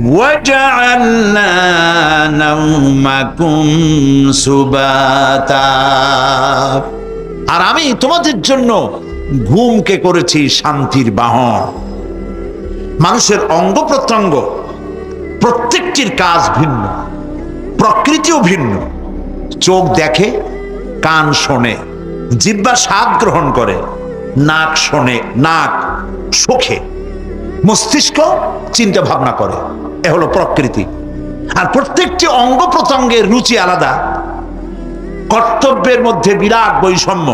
وجعلنا نومكم سباتا, আর আমি তোমাদের জন্য ঘুমকে করেছি শান্তির বাহন। মানুষের অঙ্গ প্রত্যঙ্গ প্রত্যেকটির কাজ ভিন্ন, প্রকৃতিও ভিন্ন। চোখ দেখে, কান শোনে, জিহ্বা স্বাদ গ্রহণ করে, নাক শোনে, নাক শোখে, মস্তিষ্ক চিন্তা ভাবনা করে। এ হলো প্রকৃতি। আর প্রত্যেকটি অঙ্গ প্রত্যঙ্গের রুচি আলাদা, কর্তব্যের মধ্যে বিরাট বৈষম্য।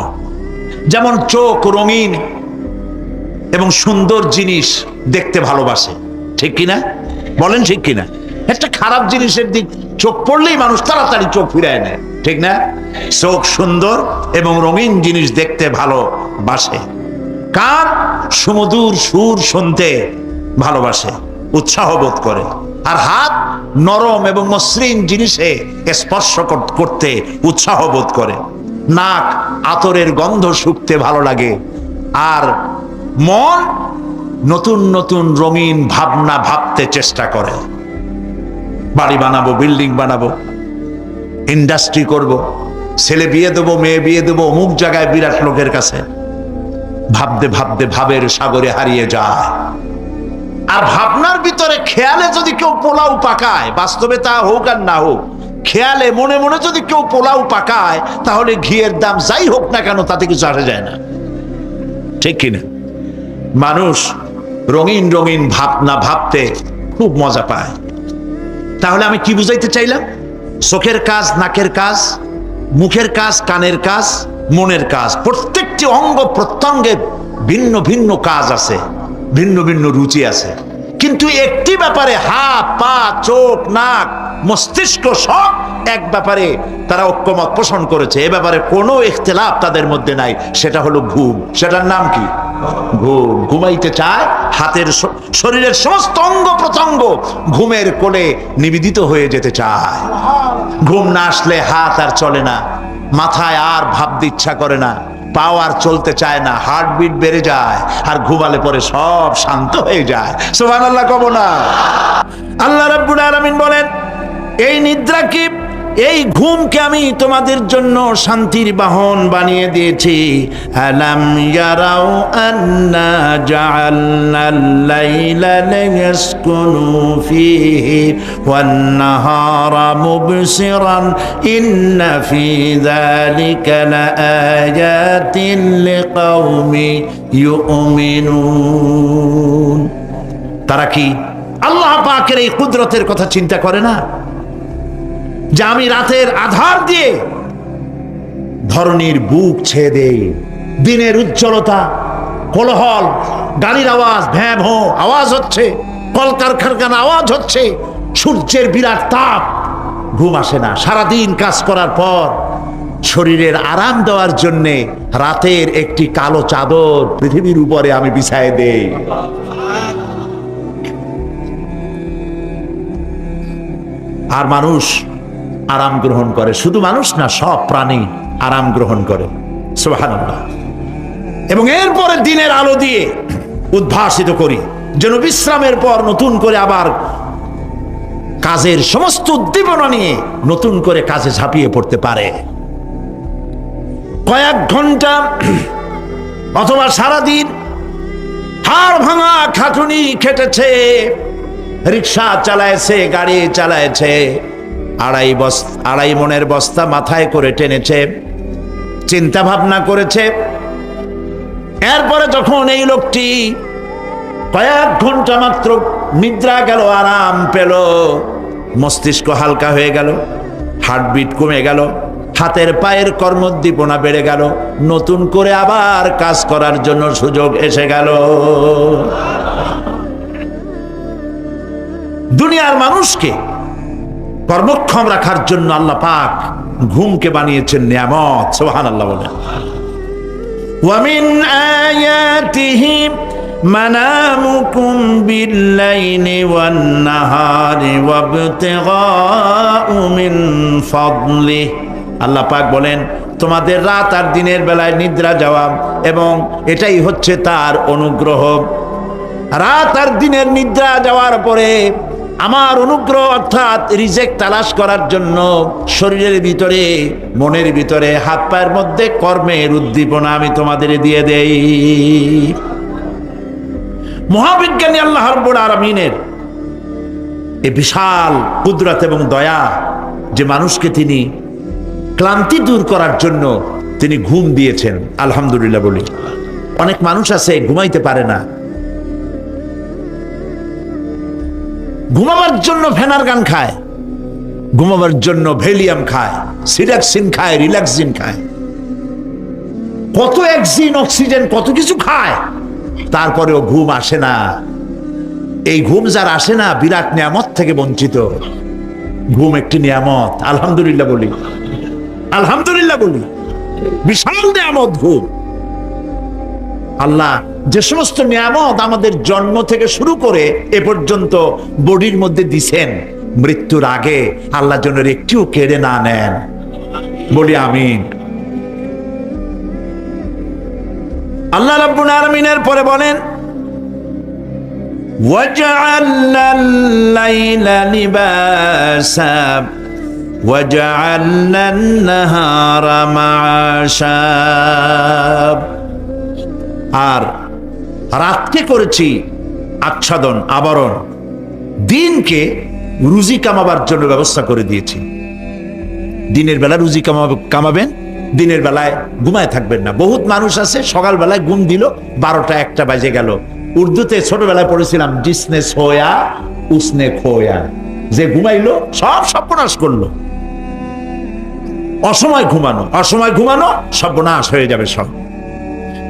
যেমন চোখ রঙিন এবং সুন্দর জিনিস দেখতে ভালোবাসে, ঠিক কিনা বলেন? ঠিক কিনা? একটা খারাপ জিনিসের দিক চোখ পড়লেই মানুষ তাড়াতাড়ি চোখ ফিরায় নেয়, ঠিক না? চোখ সুন্দর এবং রঙিন জিনিস দেখতে ভালোবাসে। কান সুমধুর সুর শুনতে ভালোবাসে, উৎসাহ বোধ করে। আর হাত নরম এবং মসৃণ জিনিসে স্পর্শ করতে উৎসাহ বোধ করে। নাক আতরের গন্ধ শুঁকতে ভালো লাগে। আর মন নতুন নতুন রঙিন ভাবনা ভাবতে চেষ্টা করে। বাড়ি বানাবো, বিল্ডিং বানাবো, ইন্ডাস্ট্রি করব, ছেলে বিয়ে দেবো, মেয়ে বিয়ে দেবো অমুক জায়গায় বিরাট লোকের কাছে। ভাবতে ভাবতে ভাবের সাগরে হারিয়ে যায়। আর ভাবনার ভিতরে খেয়ালে যদি কেউ পোলাও পাকায়, বাস্তবে তা হোক আর না হোক, খেয়ালে মনে মনে যদি কেউ পোলাও পাকায়, তাহলে ঘিয়ের দাম যাই হোক না কেন তাতে কিছু আসে যায় না, ঠিক কিনা? মানুষ রঙিন রঙিন ভাবনা ভাবতে খুব মজা পায়। তাহলে আমি কি বুঝাইতে চাইলাম? চোখের কাজ, নাকের কাজ, মুখের কাজ, কানের কাজ, মনের কাজ, প্রত্যেকটি অঙ্গ প্রত্যঙ্গের ভিন্ন ভিন্ন কাজ আছে, ভিন্ন ভিন্ন রুচি আছে। কিন্তু একটি ব্যাপারে হাত, পা, চোখ, নাক, মস্তিষ্ক সব এক ব্যাপারে তারা ঐক্যমত পোষণ করেছে। এ ব্যাপারে কোনো ইখতিলাফ তাদের মধ্যে নাই, সেটা হলো ঘুম। সেটার নাম কি? ঘুম। ঘুমাইতে চায়, হাতের শরীরের সমস্ত অঙ্গ প্রত্যঙ্গ ঘুমের কোলে নিবেদিত হয়ে যেতে চায়। ঘুম না আসলে হাত আর চলে না, মাথায় আর ভাবতে ইচ্ছা করে না, পাও আর চলতে চায় না, হার্টবিট বেড়ে যায়। আর ঘুমালে পরে সব শান্ত হয়ে যায়। সুবহানাল্লাহ কব না? আল্লাহ রাব্বুল আলামিন বলেন, এই নিদ্রা কি, এই ঘুমকে আমি তোমাদের জন্য শান্তির বাহন বানিয়ে দিয়েছি। আলাম ইয়ারাউ আন্না জাআলনাল লাইলা লিয়াসকুনু ফীহি ওয়ান নাহারা মুবসিরান ইন্না ফী যালিকা লাআয়াতিন লিকাওমি ইউমিনুন। তারা কি আল্লাহ পাকের এই কুদরতের কথা চিন্তা করে না, যে আমি রাতের আধার দিয়ে ধরনীর বুক ছেয়ে দেই, দিনের উজ্জ্বলতা, কোলাহল, গাড়ির আওয়াজ, ভ্যাঁ ভোঁ আওয়াজ হচ্ছে, কলকারখানার আওয়াজ হচ্ছে, সূর্যের বিরাট তাপ, ঘুম আসে না। সারাদিন কাজ করার পর শরীরের আরাম দেওয়ার জন্যে রাতের একটি কালো চাদর পৃথিবীর উপরে আমি বিছায় দেই। আর মানুষ আরাম গ্রহণ করে। শুধু মানুষ না, সব প্রাণী আরাম গ্রহণ করে। সুবহানাল্লাহ। এবং এরপরে দিনের আলো দিয়ে উদ্ভাসিত করি, যেন বিশ্রামের পর নতুন করে আবার কাজের সমস্ত উদ্দীপনা নিয়ে নতুন করে কাজে ঝাঁপিয়ে পড়তে পারে। কয়েক ঘন্টা অথবা সারাদিন হাড় ভাঙা খাটুনি খেটেছে, রিক্সা চালায়ছে, গাড়ি চালায়ছে, আড়াই মনের বস্তা মাথায় করে টেনেছে, চিন্তা ভাবনা করেছে। এরপরে যখন এই লোকটি কয়েক ঘন্টা মাত্র নিদ্রা গেল, আরাম পেল, মস্তিষ্ক হালকা হয়ে গেল, হার্টবিট কমে গেল, হাতের পায়ের কর্মোদ্দীপনা বেড়ে গেল, নতুন করে আবার কাজ করার জন্য সুযোগ এসে গেল। দুনিয়ার মানুষকে কর্মক্ষম রাখার জন্য আল্লাহ পাক ঘুমকে বানিয়েছেন নিয়ামত। সুবহানাল্লাহ বলেন। ওয়া মিন আয়াতিহি মানামুকুম বিল-লাইলি ওয়ান-নাহারি ওয়াবতিগাউ মিন ফাদলিহি। আল্লাহ পাক বলেন, তোমাদের রাত আর দিনের বেলায় নিদ্রা যাওয়া, এবং এটাই হচ্ছে তার অনুগ্রহ। রাত আর দিনের নিদ্রা যাওয়ার পরে আমার অনুগ্রহ অর্থাৎ রিজেক তালাশ করার জন্য শরীরের ভিতরে, মনের ভিতরে, হাত পায়ের মধ্যে কর্মের উদ্দীপনা আমি তোমাদের দিয়ে দেই। মহাবিজ্ঞানী আল্লাহ রাব্বুল আলামিনের এই বিশাল কুদরত এবং দয়া যে মানুষকে তিনি ক্লান্তি দূর করার জন্য তিনি ঘুম দিয়েছেন, আলহামদুলিল্লাহ বলি। অনেক মানুষ আছে ঘুমাইতে পারে না, ঘুমাবার জন্য ফেনার গান খায়, ঘুমাবার জন্য ভেলিয়াম খায়, সিডাক্সিন খায়, রিল্যাক্সিন খায়, কত অক্সিজেন, অক্সিজেন, কত কিছু খায়, তারপরেও ঘুম আসে না। এই ঘুম যার আসে না বিরাট নিয়ামত থেকে বঞ্চিত। ঘুম একটি নিয়ামত, আলহামদুলিল্লাহ বলি, আলহামদুলিল্লাহ বলি, বিশাল নিয়ামত ঘুম। আল্লাহ যে সমস্ত নিয়ামত আমাদের জন্ম থেকে শুরু করে এ পর্যন্ত বডির মধ্যে দিছেন, মৃত্যুর আগে আল্লাহ যেন একটিও কেড়ে না নেন, বলি আমিন। আল্লাহ রাব্বুল আলামিনের পরে বলেন, ওয়াজআলনা আল-লাইলা লিবাসা ওয়াজআলনা আন-নাহারা মাআশা, আর রাতকে করেছি আচ্ছাদন, আবরণ, দিনকে রুজি কামাবার জন্য ব্যবস্থা করে দিয়েছি। দিনের বেলা রুজি কামাবেন, দিনের বেলায় ঘুমায় থাকবেন না। বহুত মানুষ আছে সকালবেলায় ঘুম দিল, 12টা 1টা বাজে গেল। উর্দুতে ছোটবেলায় পড়েছিলাম, জিসনে সোয়া উসনে খোয়া, যে ঘুমাইলো সব সর্বনাশ করলো। অসময় ঘুমানো, অসময় ঘুমানো সর্বনাশ হয়ে যাবে সব।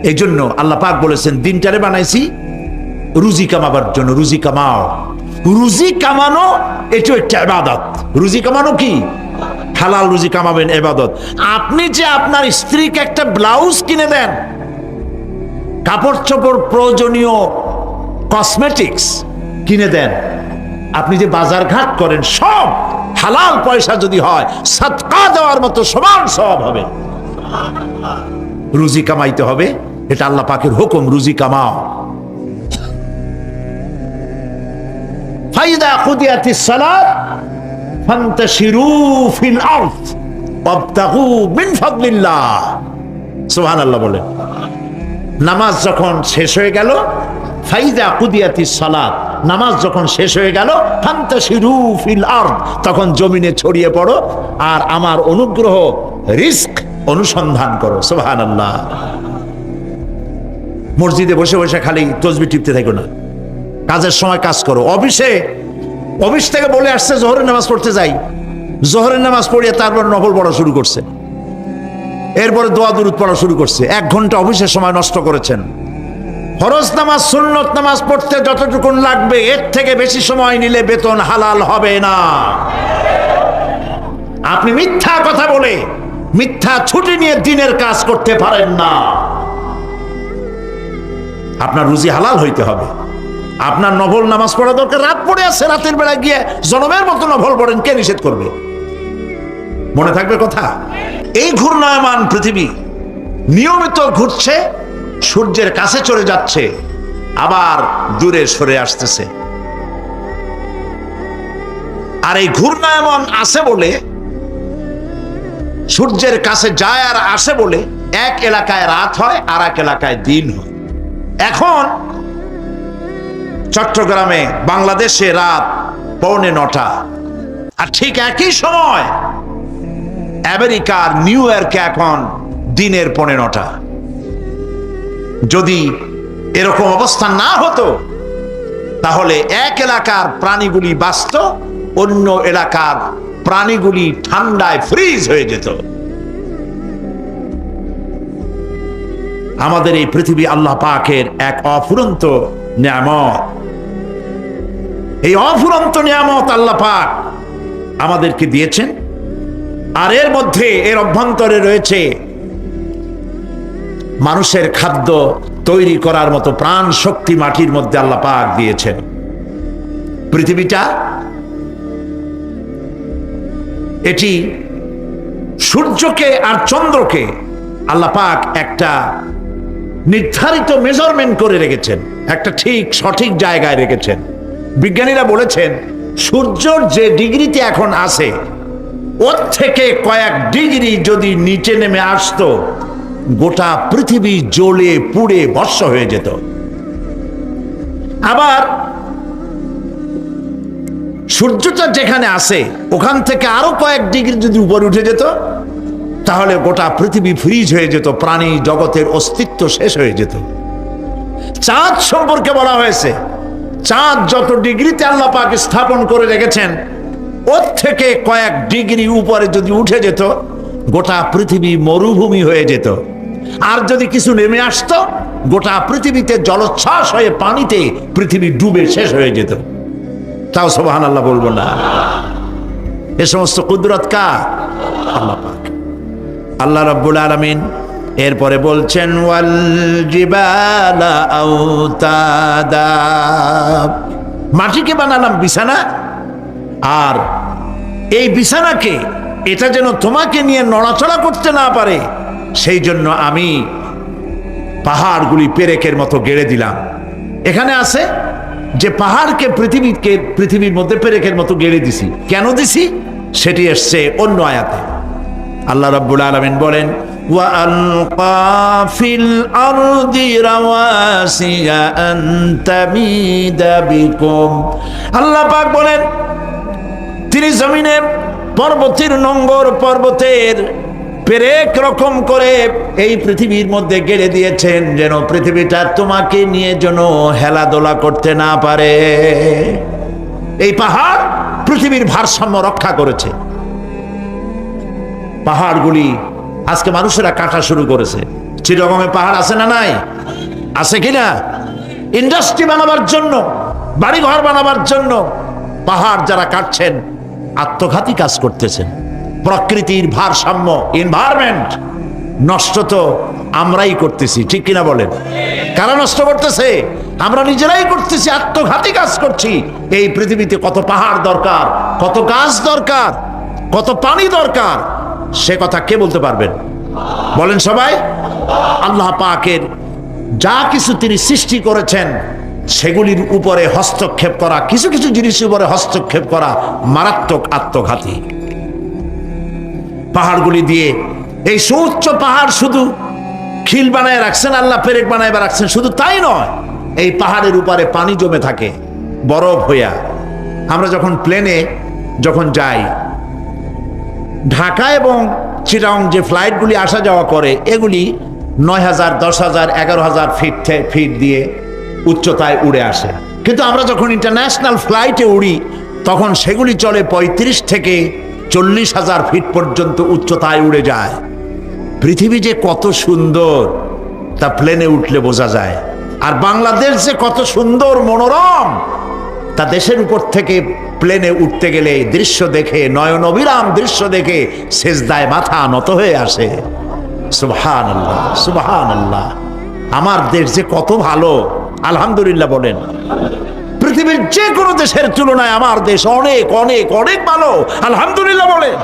এই জন্য আল্লাহ পাক বলেছেন দিনটারে বানাইছি রুজি কামাবার জন্য। রুজি কামাও, রুজি কামানো এটা একটা ইবাদত। রুজি কামানো কি? হালাল রুজি কামাবেন, ইবাদত। আপনি যে আপনার স্ত্রীকে একটা ব্লাউজ কিনে দেন, কাপড় চোপড়, প্রয়োজনীয় কসমেটিক্স কিনে দেন, আপনি যে বাজার ঘাট করেন, সব হালাল পয়সা যদি হয় সাদকা দেওয়ার মতো সমান সওয়াব হবে। রুজি কামাইতে হবে, এটা আল্লাহ পাকের হুকুম, রুজি কামাও। ফাইদা কুদিয়াতিস সালাত ফান্তাশিরু ফিল আরদ ওয়াবতাগু মিন ফাদলিল্লাহ, সুবহানাল্লাহ বলেন। নামাজ যখন শেষ হয়ে গেল, ফাইদা কুদিয়াতিস সালাত, নামাজ যখন শেষ হয়ে গেল, ফান্তাশিরু ফিল আরদ, তখন জমিনে ছড়িয়ে পড়ো আর আমার অনুগ্রহ, রিস্ক অনুসন্ধান করো, সুবহানাল্লাহ। মসজিদে বসে বসে খালি তসবিহ টিপতে থাকো না, কাজের সময় কাজ করো। অফিস থেকে বলে আসছে জোহরের নামাজ পড়তে যাই, জোহরের নামাজ পড়িয়ে তারপর নফল পড়া শুরু করছে, এরপরে দোয়া দুরূদ পড়া শুরু করছে। 1 ঘন্টা অফিসের সময় নষ্ট করেছেন। ফরজ নামাজ, সুন্নত নামাজ পড়তে যতটুকুন লাগবে এর থেকে বেশি সময় নিলে বেতন হালাল হবে না। আপনি মিথ্যা কথা বলে, মিথ্যা ছুটি নিয়ে দিনের কাজ করতে পারেন না। আপনার রুজি হালাল হইতে হবে। আপনার নফল নামাজ পড়া দরকার, রাত পড়ে আছে, রাতের বেলা গিয়ে জনমের মতো নফল পড়েন, কে নিষেধ করবে? মনে থাকবে কথা। এই ঘূর্ণায়মান পৃথিবী নিয়মিত ঘুরছে, সূর্যের কাছে চলে যাচ্ছে, আবার দূরে সরে আসতেছে। আর এই ঘূর্ণায়মান আছে বলে, সূর্যের কাছে যায় আর আসে বলে, এক এলাকায় রাত হয় আর এক এলাকায় দিন হয়। এখন চট্টগ্রামে, বাংলাদেশে রাত 9:15, আর ঠিক একই সময় আমেরিকার নিউ ইয়র্কে এখন দিনের 9:15। যদি এরকম অবস্থা না হতো তাহলে এক এলাকার প্রাণীগুলি বাঁচত, অন্য এলাকার প্রাণীগুলি ঠান্ডায় ফ্রিজ হয়ে যেত। আমাদের এই পৃথিবী আল্লাহ পাকের এক অফুরন্ত নিয়ামত। এই অফুরন্ত নিয়ামত আল্লাহ পাক আমাদেরকে দিয়েছেন, আর এর মধ্যে, এর অভ্যন্তরে রয়েছে মানুষের খাদ্য তৈরি করার মতো প্রাণ শক্তি মাটির মধ্যে আল্লাহ পাক দিয়েছেন। পৃথিবীটা এটি সূর্যকে আর চন্দ্রকে আল্লাহ পাক একটা নির্ধারিত মেজারমেন্ট করে রেখেছেন, একটা ঠিক সঠিক জায়গায় রেখেছেন। বিজ্ঞানীরা বলেছেন সূর্যর যে ডিগ্রিতে এখন আছে ওর থেকে কয়েক ডিগ্রি যদি নিচে নেমে আসতো, গোটা পৃথিবী জ্বলে পুড়ে ভস্ম হয়ে যেত। আবার সূর্যটা যেখানে আছে ওখান থেকে আরো কয়েক ডিগ্রি যদি উপরে উঠে যেত, তাহলে গোটা পৃথিবী ফ্রিজ হয়ে যেত, প্রাণী জগতের অস্তিত্ব শেষ হয়ে যেত। চাঁদ সম্পর্কে বলা হয়েছে, চাঁদ যত ডিগ্রিতে আল্লাহ পাক স্থাপন করে রেখেছেন, ওর থেকে কয়েক ডিগ্রি উপরে যদি উঠে যেত, গোটা পৃথিবী মরুভূমি হয়ে যেত। আর যদি কিছু নেমে আসতো, গোটা পৃথিবীতে জলোচ্ছ্বাস হয়ে পানিতে পৃথিবী ডুবে শেষ হয়ে যেত। তাও সুবহানাল্লাহ বলবো না? এ সমস্ত কুদরত কার? আল্লাহ পাক। আল্লাহ রাব্বুল আলামিন এরপরে বলছেন ওয়াল জিবালা আওতাদা, মাটিকে বানালাম বিছানা, আর এই বিছানাকে এটা যেন তোমাকে নিয়ে নড়াচড়া করতে না পারে, সেই জন্য আমি পাহাড়গুলি পেরেকের মতো গেড়ে দিলাম। এখানে আছে যে পাহাড়কে পৃথিবীর মধ্যে পেরেকের মতো গেড়ে দিছি। কেন দিছি সেটি এসছে অন্য আয়াতে। আল্লাহ রাব্বুল আলামিন বলেন ওয়া আলকা ফিল আরদি রাওয়াসিয়া আন তামিদা বিকুম, আল্লাহ পাক বলেন তিনি জমিনে পর্বতের নোঙ্গর, পর্বতের পেরেক রকম করে এই পৃথিবীর মধ্যে গেড়ে দিয়েছেন, যেন পৃথিবীটা তোমাকে নিয়ে যেন হেলাদোলা করতে না পারে। এই পাহাড় পৃথিবীর ভারসাম্য রক্ষা করেছে। পাহাড়গুলি আজকে মানুষেরা কাটা শুরু করেছে। চিরগমে পাহাড় আছে না নাই? আছে কিনা? ইন্ডাস্ট্রি বানাবার জন্য, বাড়িঘর বানাবার জন্য পাহাড় যারা কাটছেন আত্মঘাতী কাজ করতেছেন। প্রকৃতির ভারসাম্য, এনভায়রনমেন্ট নষ্ট তো আমরাই করতেছি, ঠিক কিনা বলেন? কারা নষ্ট করতেছে? আমরা নিজেরাই করতেছি, আত্মঘাতী কাজ করছি। এই পৃথিবীতে কত পাহাড় দরকার, কত গাছ দরকার, কত পানি দরকার, সে কথা কে বলতে পারবেন? বলেন সবাই। আল্লাহ পাকের যা কিছু তিনি সৃষ্টি করেছেন সেগুলির উপরে হস্তক্ষেপ করা, কিছু কিছু জিনিসের উপরে হস্তক্ষেপ করা মারাত্মক আত্মঘাতী। পাহাড়গুলি দিয়ে এই সুউচ্চ পাহাড় শুধু খিল বানায় রাখছেন আল্লাহ, পেরেক বানায় রাখছেন, শুধু তাই নয়, এই পাহাড়ের উপরে পানি জমে থাকে বরফ হইয়া। আমরা যখন প্লেনে যখন যাই, ঢাকা এবং চিটাগং যে ফ্লাইটগুলি আসা যাওয়া করে, এগুলি 9,000, 10,000, 11,000 ফিট দিয়ে উচ্চতায় উড়ে আসে। কিন্তু আমরা যখন ইন্টারন্যাশনাল ফ্লাইটে উড়ি তখন সেগুলি চলে 35 থেকে 40,000 ফিট পর্যন্ত উচ্চতায় উড়ে যায়। পৃথিবী যে কত সুন্দর তা প্লেনে উঠলে বোঝা যায়। আর বাংলাদেশ যে কত সুন্দর মনোরম তা দেশের উপর থেকে প্লেনে উঠতে গেলে দৃশ্য দেখে, নয়ন অবিরাম দৃশ্য দেখে সেজদায় মাথা নত হয়ে আসে। সুবহানাল্লাহ, সুবহানাল্লাহ। আমার দেশ যে কত ভালো, আলহামদুলিল্লাহ বলেন। পৃথিবীর যে কোনো দেশের তুলনায় আমার দেশ অনেক অনেক অনেক ভালো, আলহামদুলিল্লাহ বলেন।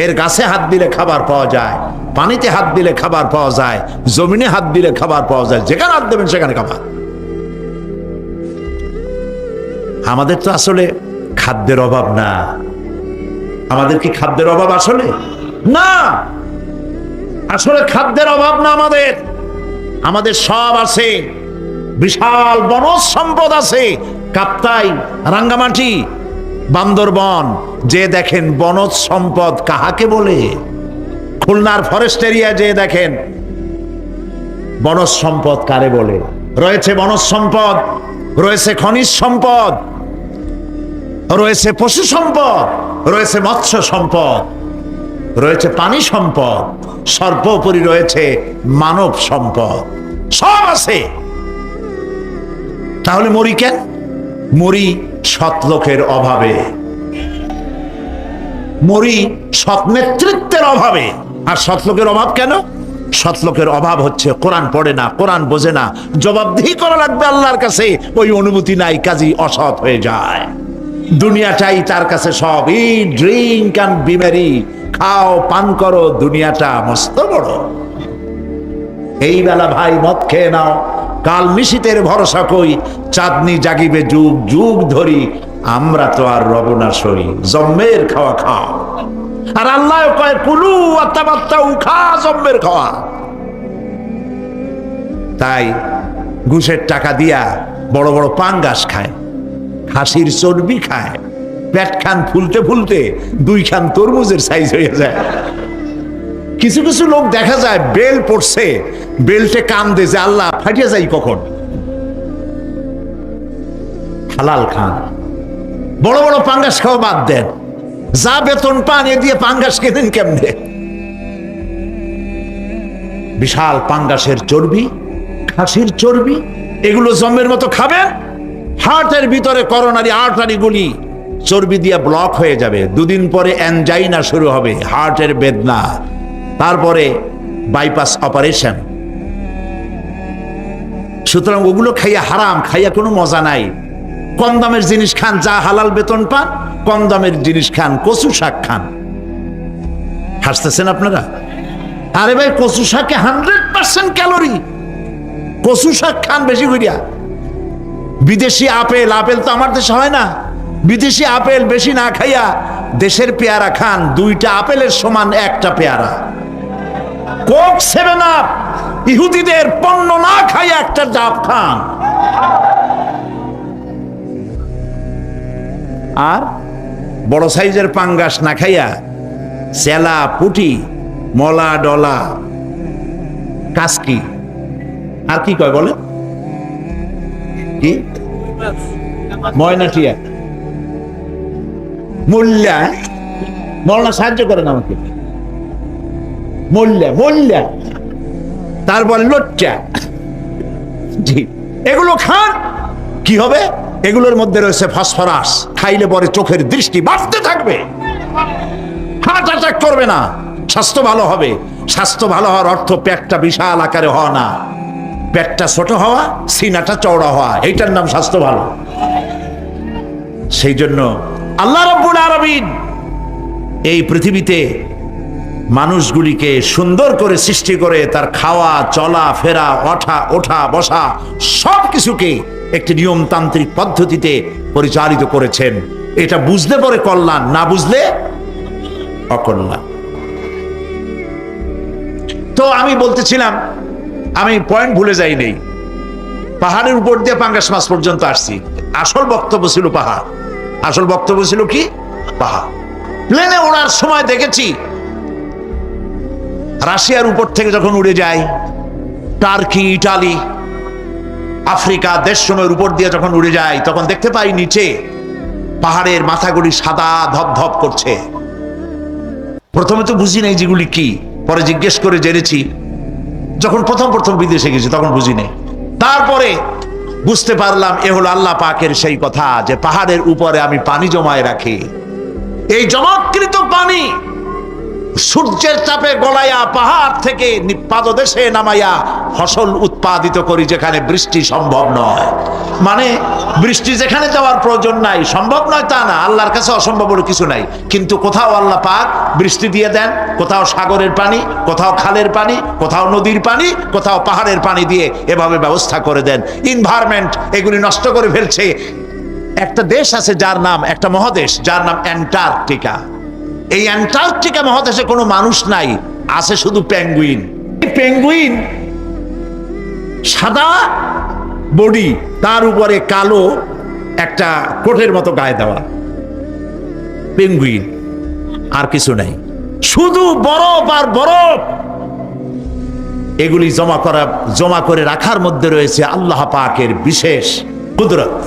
এর গাছে হাত দিলে খাবার পাওয়া যায়, পানিতে হাত দিলে খাবার পাওয়া যায়, জমিনে হাত দিলে খাবার পাওয়া যায়, যেখানে হাত দেবেন সেখানে খাবার। আমাদের তো আসলে খাদ্যের অভাব না। আমাদের কি খাদ্যের অভাব আসলে? না, আসলে খাদ্যের অভাব না। আমাদের সব আছে, বিশাল বনজ সম্পদ আছে। কাপ্তাই, রাঙ্গামাটি, বান্দরবন যে দেখেন বনজ সম্পদ কাহাকে বলে। খুলনার ফরেস্ট এরিয়া যে দেখেন বনজ সম্পদ কারে বলে। রয়েছে বনজ সম্পদ, রয়েছে খনিজ সম্পদ, রয়েছে পশু সম্পদ, রয়েছে মৎস্য সম্পদ, রয়েছে পানি সম্পদ, সর্বোপরি রয়েছে মানব সম্পদ। সব আছে। তাহলে মরি কেন? মরি সৎ লোকের অভাবে, মরি সৎ নেতৃত্বের অভাবে। আর সৎ লোকের অভাব কেন? সৎ লোকের অভাব হচ্ছে কোরআন পড়ে না, কোরআন বোঝে না, জবাবদিহি করা লাগবে আল্লাহর কাছে, ওই অনুমতি নাই, কাজী অসৎ হয়ে যায়। দুনিয়াটাই তার কাছে সব। ইট, ড্রিঙ্ক অ্যান্ড বি মেরি, খাও পান করো, দুনিয়াটা মস্ত বড়। এই বেলা ভাই মদ খেয়ে নাও, কাল নিশীতের ভরসা কই, চাঁদনি জাগিবে যুগ যুগ ধরি, আমরা তো আর রব না সই, জম্মের খাওয়া খাও। আর আল্লাহ কয় কুলু আত্তাবাত্তাউ, খা জম্মের খাওয়া। তাই ঘুষের টাকা দিয়া বড় বড় পাঙ্গাস খায়, খাসির চর্বি খায়, পেট খান ফুলতে ফুলতে 2 খান তরমুজের সাইজ হয়ে যায়। কিছু কিছু লোক দেখা যায় বেল পড়ছে, বেল্টে কান্দে যে আল্লাহ ফাটিয়ে যাই কখন। হালাল খান, বড় বড় পাঙ্গাস খাওয়া বাদ দেন, যা বেতন পান এ দিয়ে পাঙ্গাস কেনেন কেমনে? বিশাল পাঙ্গাসের চর্বি, খাসির চর্বি, এগুলো জম্মের মতো খাবেন, হার্টের ভিতরে করোনারি আর্টারি গুলি চর্বি দিয়ে ব্লক হয়ে যাবে। 2 দিন পরে অ্যানজাইনা শুরু হবে, হার্টের বেদনা, তারপরে বাইপাস অপারেশন। সুতরাং ওগুলো খাইয়া হারাম, খাইয়া কোনো মজা নাই। কম দামের জিনিস খান, যা হালাল বেতন পান, কম দামের জিনিস খান, কচু শাক খান। হাসতেছেন আপনারা? আরে ভাই, কচু শাকে 100% ক্যালোরি, কচু শাক খান বেশি করিয়া। বিদেশি আপেল, আপেল তো আমার দেশে হয় না, বিদেশি আপেল বেশি না খাইয়া দেশের পেয়ারা খান, 2টা আপেলের সমান 1টা পেয়ারা। কোক 7 আপ ইহুদিদের পণ্য না খাইয়া 1টা ডাব খান। আর বড় সাইজের পাঙ্গাস না খাইয়া চেলা, পুটি, মলা, ডলা, কাসকি, আর কি কয় বলে, কি ময়নাটিয়া, মোল্লা, মৌলানা সাহায্য করেন আমাকে, মোল্লা মোল্লা, তারপর লোচ্চা, জি, এগুলো খান। কি হবে? এগুলোর মধ্যে রয়েছে ফসফরাস, খাইলে পরে চোখের দৃষ্টি বাড়তে থাকবে, হার্ট অ্যাটাক করবে না, স্বাস্থ্য ভালো হবে। স্বাস্থ্য ভালো হওয়ার অর্থ পেটটা বিশাল আকারে হওয়া না, পেটটা ছোট হওয়া, সিনাটা চওড়া হওয়া, এইটার নাম স্বাস্থ্য ভালো। সেই জন্য আল্লাহ রাব্বুল আলামিন এই পৃথিবীতে মানুষগুলিকে সুন্দর করে সৃষ্টি করে তার খাওয়া, চলা ফেরা, ওঠা বসা সব কিছুকে একটি নিয়মতান্ত্রিক পদ্ধতিতে পরিচালিত করেছেন। এটা বুঝলে পরে কল্যাণ, না বুঝলে অকল্যাণ। তো আমি বলতেছিলাম, আমি পয়েন্ট ভুলে যাই নেই, পাহাড়ের উপর দিয়ে পাঙ্গাস মাছ পর্যন্ত আসছি। আসল বক্তব্য ছিল পাহাড়, আসল বক্তব্য ছিল কি? পাহাড়। প্লেনে ওড়ার সময় দেখেছি রাশিয়ার উপর থেকে যখন উড়ে যায়, টার্কি, ইটালি, আফ্রিকা দেশসমূহের উপর দিয়ে যখন উড়ে যায়, তখন দেখতে পাই নিচে পাহাড়ের মাথাগুলি সাদা ধপধপ করছে। প্রথমে তো বুঝি নাই যেগুলি কি, পরে জিজ্ঞেস করে জেনেছি। যখন প্রথম বিদেশে গেছি তখন বুঝি নাই, তারপরে বুঝতে পারলাম এ হলো আল্লাহ পাকের সেই কথা যে পাহাড়ের উপরে আমি পানি জমায় রাখি। এই জমাকৃত পানি সূর্যের চাপে গলাইয়া পাহাড় থেকে পাদদেশে নামাইয়া ফসল উৎপাদিত করি, যেখানে বৃষ্টি সম্ভব নয়। মানে বৃষ্টি যেখানে যাওয়ার প্রয়োজন নাই, সম্ভব নয় তা না, আল্লাহর কাছে অসম্ভব বলে কিছু নাই। কিন্তু কোথাও আল্লাহ পাক বৃষ্টি দিয়ে দেন, কোথাও সাগরের পানি, কোথাও খালের পানি, কোথাও নদীর পানি, কোথাও পাহাড়ের পানি দিয়ে এভাবে ব্যবস্থা করে দেন। এনভায়রনমেন্ট এগুলি নষ্ট করে ফেলছে। একটা দেশ আছে যার নাম, একটা মহাদেশ যার নাম অ্যান্টার্কটিকা। এই অ্যান্টার্কটিকা মহাদেশে কোনো মানুষ নাই, আছে শুধু পেঙ্গুইন। পেঙ্গুইন সাদা বডি, তার উপরে কালো একটা কোটের মতো গায়ে দেওয়া, পেঙ্গুইন, আর কিছু নাই, শুধু বরফ আর বরফ। এগুলি জমা করে রাখার মধ্যে রয়েছে আল্লাহ পাকের বিশেষ কুদরত,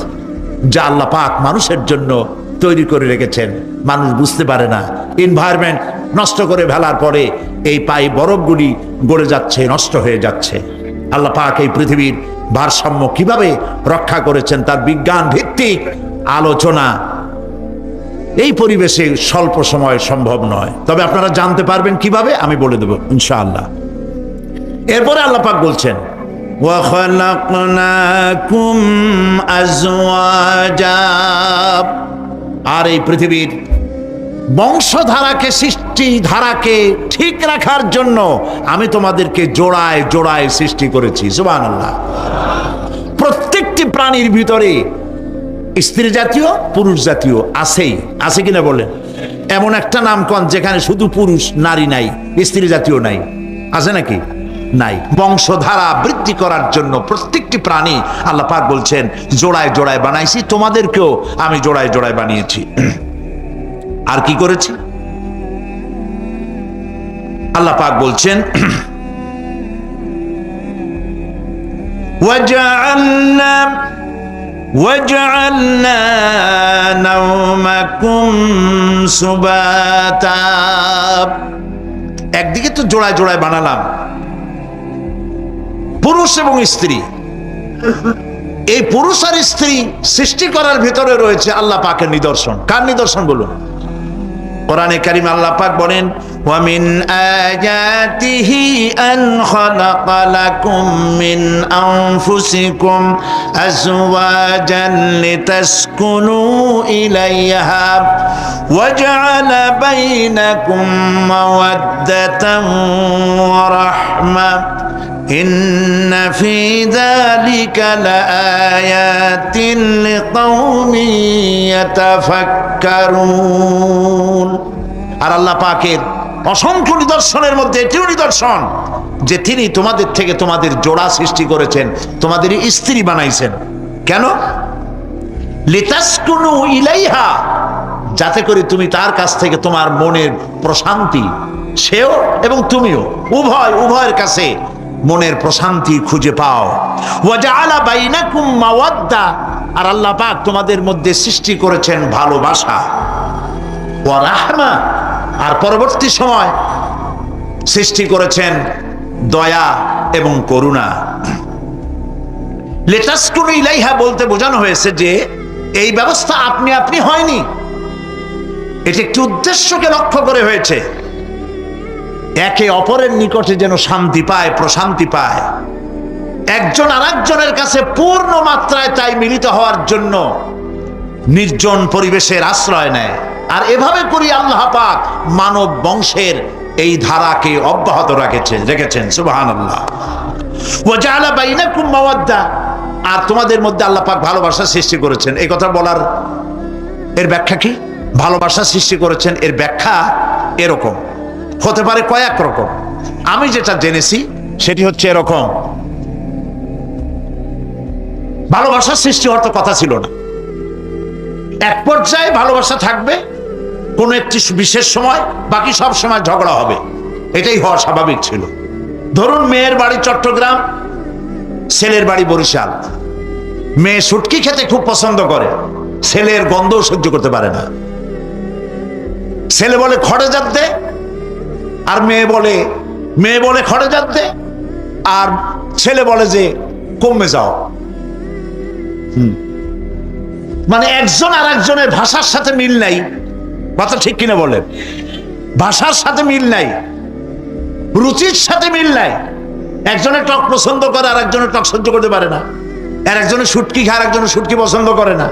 যা আল্লাহ পাক মানুষের জন্য তৈরি করে রেখেছেন। মানুষ বুঝতে পারে না। এনভায়রনমেন্ট নষ্ট করে ফেলার পরে এই বরফগুলি গড়ে যাচ্ছে, নষ্ট হয়ে যাচ্ছে। আল্লাহ পাক এই পৃথিবীর ভারসাম্য কিভাবে রক্ষা করেছেন তার বিজ্ঞান ভিত্তিক আলোচনা এই পরিবেশে স্বল্প সময় সম্ভব নয়, তবে আপনারা জানতে পারবেন কিভাবে, আমি বলে দেব ইনশাআল্লাহ। এরপরে আল্লাহ পাক বলছেন وَخَلَقْنَاكُمْ أَزْوَاجًا, আর এই পৃথিবীর বংশধারাকে, সৃষ্টি ধারাকে ঠিক রাখার জন্য আমি তোমাদেরকে জোড়ায় জোড়ায় সৃষ্টি করেছি। সুবহানাল্লাহ। প্রত্যেকটি প্রাণীর ভিতরে স্ত্রী জাতীয় পুরুষ জাতীয় আছেই, আছে কিনা বলেন? এমন একটা নামকরণ যেখানে শুধু পুরুষ নারী নাই, স্ত্রী জাতীয় নাই, আছে নাকি? নাই। বংশধারা বৃদ্ধি করার জন্য প্রত্যেকটি প্রাণী আল্লাহ পাক বলছেন জোড়ায় জোড়ায় বানাইছি, তোমাদেরকেও আমি জোড়ায় জোড়ায় বানিয়েছি। আর কি করেছি? আল্লাহ পাক বলছেন وَجَعَلْنَا نَوْمَكُمْ سُبَاتًا। একদিকে তো জোড়ায় জোড়ায় বানালাম পুরুষ এবং স্ত্রী। এই পুরুষ আর স্ত্রী সৃষ্টি করার ভিতরে রয়েছে আল্লাহ পাকের নিদর্শন। কার নিদর্শন বলুন? কোরআনে কারীম আল্লাহ পাক বলেন ওয়ামিন আয়াতিহি আন খালাকা লাকুম মিন আনফুসিকুম আজওয়াজান লিতাসকুনু ইলাইহা ওয়া জাআলা বাইনাকুম মাওয়াদ্দাতান ওয়া রাহমা ইন্না ফি যালিকা লাআয়াতিন লিকাওমিন ইয়াতাফাক্কারুন। আর আল্লাহ পাকের অসংখ্য নিদর্শনের মধ্যে এটিও নিদর্শন যে তিনি তোমাদের থেকে তোমাদের জোড়া সৃষ্টি করেছেন, তোমাদের স্ত্রী বানাইছেন। কেন? লিতাসকুনু ইলাইহা, যাতে করে তুমি তার কাছ থেকে তোমার মনের প্রশান্তি, সেও এবং তুমিও উভয়ের কাছে মনের প্রশান্তি খুঁজে পাও। ওয়া জাআলা বাইনাকুম মাওয়াদ্দা, আর আল্লাহ পাক তোমাদের মধ্যে সৃষ্টি করেছেন ভালোবাসা। ওয়া রাহমা, আর পরবর্তী সময় সৃষ্টি করেছেন দয়া এবং করুণা। লিতাসকুনু ইলাইহা বলতে বোঝানো হয়েছে যে এই ব্যবস্থা আপনি আপনি হয়নি, এটি একটি উদ্দেশ্যকে লক্ষ্য করে হয়েছে। একে অপরের নিকটে যেন শান্তি পায়, প্রশান্তি পায়, একজন আরেকজনের কাছে পূর্ণ মাত্রায় তাই মিলিত হওয়ার জন্য নির্জন পরিবেশের আশ্রয় নেয়। আর এভাবে করি আল্লাহ পাক মানব বংশের এই ধারাকে অব্যাহত রেখেছেন। সুবহানাল্লাহ। ওয়া জাআলা বাইনাকুম মাওয়াদ্দা, আর তোমাদের মধ্যে আল্লাহ পাক ভালোবাসা সৃষ্টি করেছেন। এই কথা বলার এর ব্যাখ্যা কি? ভালোবাসা সৃষ্টি করেছেন এর ব্যাখ্যা এরকম হতে পারে, কয়েক রকম। আমি যেটা জেনেছি সেটি হচ্ছে এরকম, ভালোবাসা সৃষ্টি হওয়ার তো কথা ছিল না। এক পর্যায়ে ভালোবাসা থাকবে কোন একটি বিশেষ সময়, বাকি সব সময় ঝগড়া হবে, এটাই হওয়া স্বাভাবিক ছিল। ধরুন মেয়ের বাড়ি চট্টগ্রাম, ছেলের বাড়ি বরিশাল। মেয়ে শুটকি খেতে খুব পছন্দ করে, ছেলের গন্ধও সহ্য করতে পারে না। ছেলে বলে খড়ে জাত দে, আর মেয়ে বলে খড়ে জাত দে, আর ছেলে বলে যে কমে যাও। মানে একজন আর একজনের ভাষার সাথে মিল নাই। কথা ঠিক কিনা বলেন? ভাষার সাথে মিল নাই, রুচির সাথে মিল নাই। একজনের টক পছন্দ করে আর একজনের টক সহ্য করতে পারে না, আর একজনের শুটকি খায় আর একজনের শুটকি পছন্দ করে না।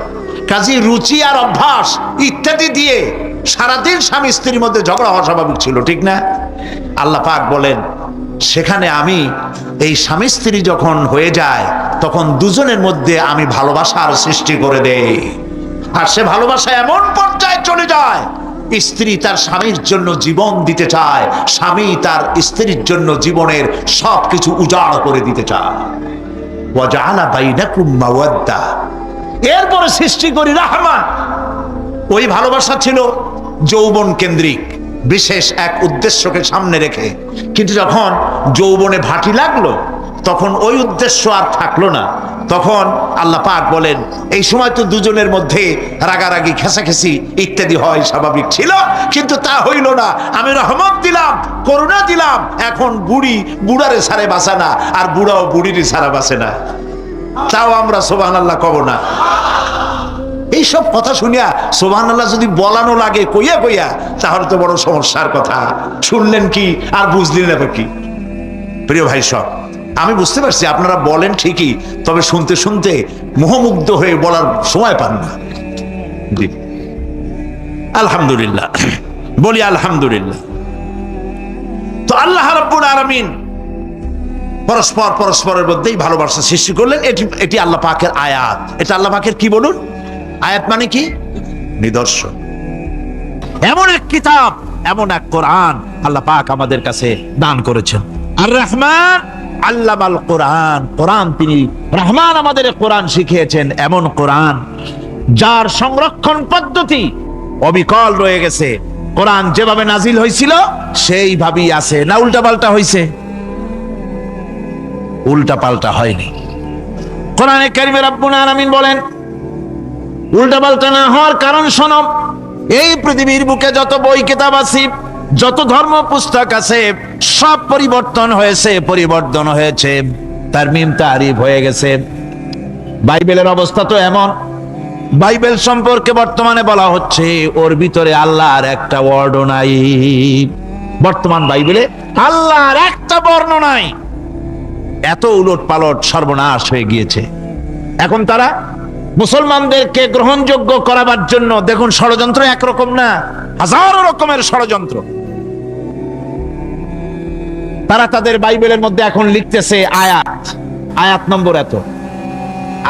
কাজে রুচি আর অভ্যাস ইত্যাদি দিয়ে সারাদিন স্বামী স্ত্রীর মধ্যে ঝগড়া হওয়া স্বাভাবিক ছিল, ঠিক না? আল্লাহ পাক বলেন সেখানে আমি এই স্বামী স্ত্রী যখন হয়ে যায় তখন দুজনের মধ্যে আমি ভালোবাসার সৃষ্টি করে দেই। আর সে ভালোবাসা এমন পর্যায়ে চলে যায়, স্ত্রী তার স্বামীর জন্য জীবন দিতে চায়, স্বামী তার স্ত্রীর জন্য জীবনের সবকিছু উজাড় করে দিতে চায়। ওয়া জাআলা বাইনাকুম মাওয়াদ্দা, এরপরে সৃষ্টি করি রাহমা। ওই ভালোবাসা ছিল যৌবন কেন্দ্রিক, বিশেষ এক উদ্দেশ্যকে সামনে রেখে। কিন্তু যখন যৌবনে ভাটি লাগলো তখন ওই উদ্দেশ্য আর থাকলো না। তখন আল্লাহ পাক বলেন এই সময় তো দুজনের মধ্যে রাগারাগি, খেসাখেসি ইত্যাদি হয়, স্বাভাবিক ছিল, কিন্তু তা হইল না। আমি রহমত দিলাম, করুণা দিলাম। এখন বুড়ারে সারে বাঁচে না, আর বুড়াও বুড়িরই সারা বাঁচে না। তাও আমরা সুবহানাল্লাহ কব না? এইসব কথা শুনিয়া সুবহানাল্লাহ যদি বলানো লাগে কইয়া তাহলে তো বড় সমস্যার কথা। শুনলেন কি আর বুঝলেন না কি? প্রিয় ভাই সব, আমি বুঝতে পারছি আপনারা বলেন ঠিকই, তবে শুনতে শুনতে মোহমুগ্ধ হয়ে বলার সময় পান না। আলহামদুলিল্লাহ, বলি আলহামদুলিল্লাহ। তো আল্লাহ রাব্বুল আলামিন পরস্পরের মধ্যেই ভালোবাসা সৃষ্টি করলেন। এটি আল্লাহ পাকের আয়াত। এটা আল্লাহ পাকের কি বলুন? আয়াত মানে কি? নিদর্শন। এমন এক কিতাব, এমন এক কোরআন আল্লাহ পাক আমাদের কাছে দান করেছেন। আর রহমান আল্লামাল কোরআন, কোরআন তিনি রহমান আমাদের কোরআন শিখিয়েছেন, এমন কোরআন যার সংরক্ষণ পদ্ধতি অবিকল রয়ে গেছে। কোরআন যেভাবে নাজিল হয়েছিল সেইভাবেই আছে, না উল্টা পাল্টা হয়েছে? উল্টা পাল্টা হয়নি। কোরআনে কারিমে রব্বুল আলামিন বলেন, উল্টা পাল্টা না হওয়ার কারণ শোনো, এই পৃথিবীর বুকে যত বই কিতাব আছে, যত ধর্ম পুস্তক আছে, সব পরিবর্তন হয়েছে, পরিবর্তন হয়েছে, তারমিম তারিফ হয়ে গেছে। বাইবেলের অবস্থা তো এমন, বাইবেল সম্পর্কে বর্তমানে বলা হচ্ছে ওর ভিতরে আল্লাহর একটা ওয়ার্ড নাই। বর্তমান বাইবেলে আল্লাহর একটা বর্ণ নাই। এত উলট পালট সর্বনাশ হয়ে গিয়েছে। এখন তারা মুসলমানদেরকে গ্রহণযোগ্য করাবার জন্য দেখুন, ষড়যন্ত্র একরকম না, হাজারো রকমের ষড়যন্ত্র। তারা তাদের বাইবেলের মধ্যে এখন লিখতেছে আয়াত, আয়াত নম্বর এত।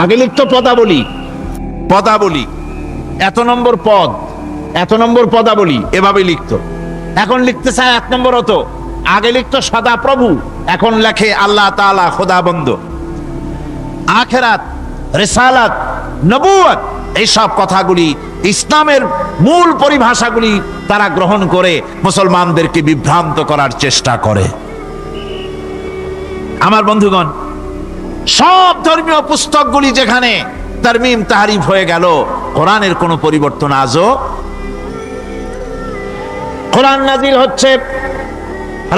আগে লিখতো পদাবলী, পদাবলী এত নম্বর পদ, এত নম্বর পদাবলী, এভাবে লিখতো। এখন লিখতেছে আয়াত নম্বর অত। আগে লিখতো সদা প্রভু, এখন লেখে আল্লাহ তাআলা খোদাবন্দ। আখিরাত, রিসালাত, নবুয়ত, এইসব কথাগুলি, ইসলামের মূল পরিভাষাগুলি তারা গ্রহণ করে মুসলমানদেরকে বিভ্রান্ত করার চেষ্টা করে। আমার বন্ধুগণ, সব ধর্মীয় পুস্তকগুলি যেখানে তারমিম তাহরিফ হয়ে গেল, কোরআনের কোনো পরিবর্তন আজও। কোরআন নাজিল হচ্ছে,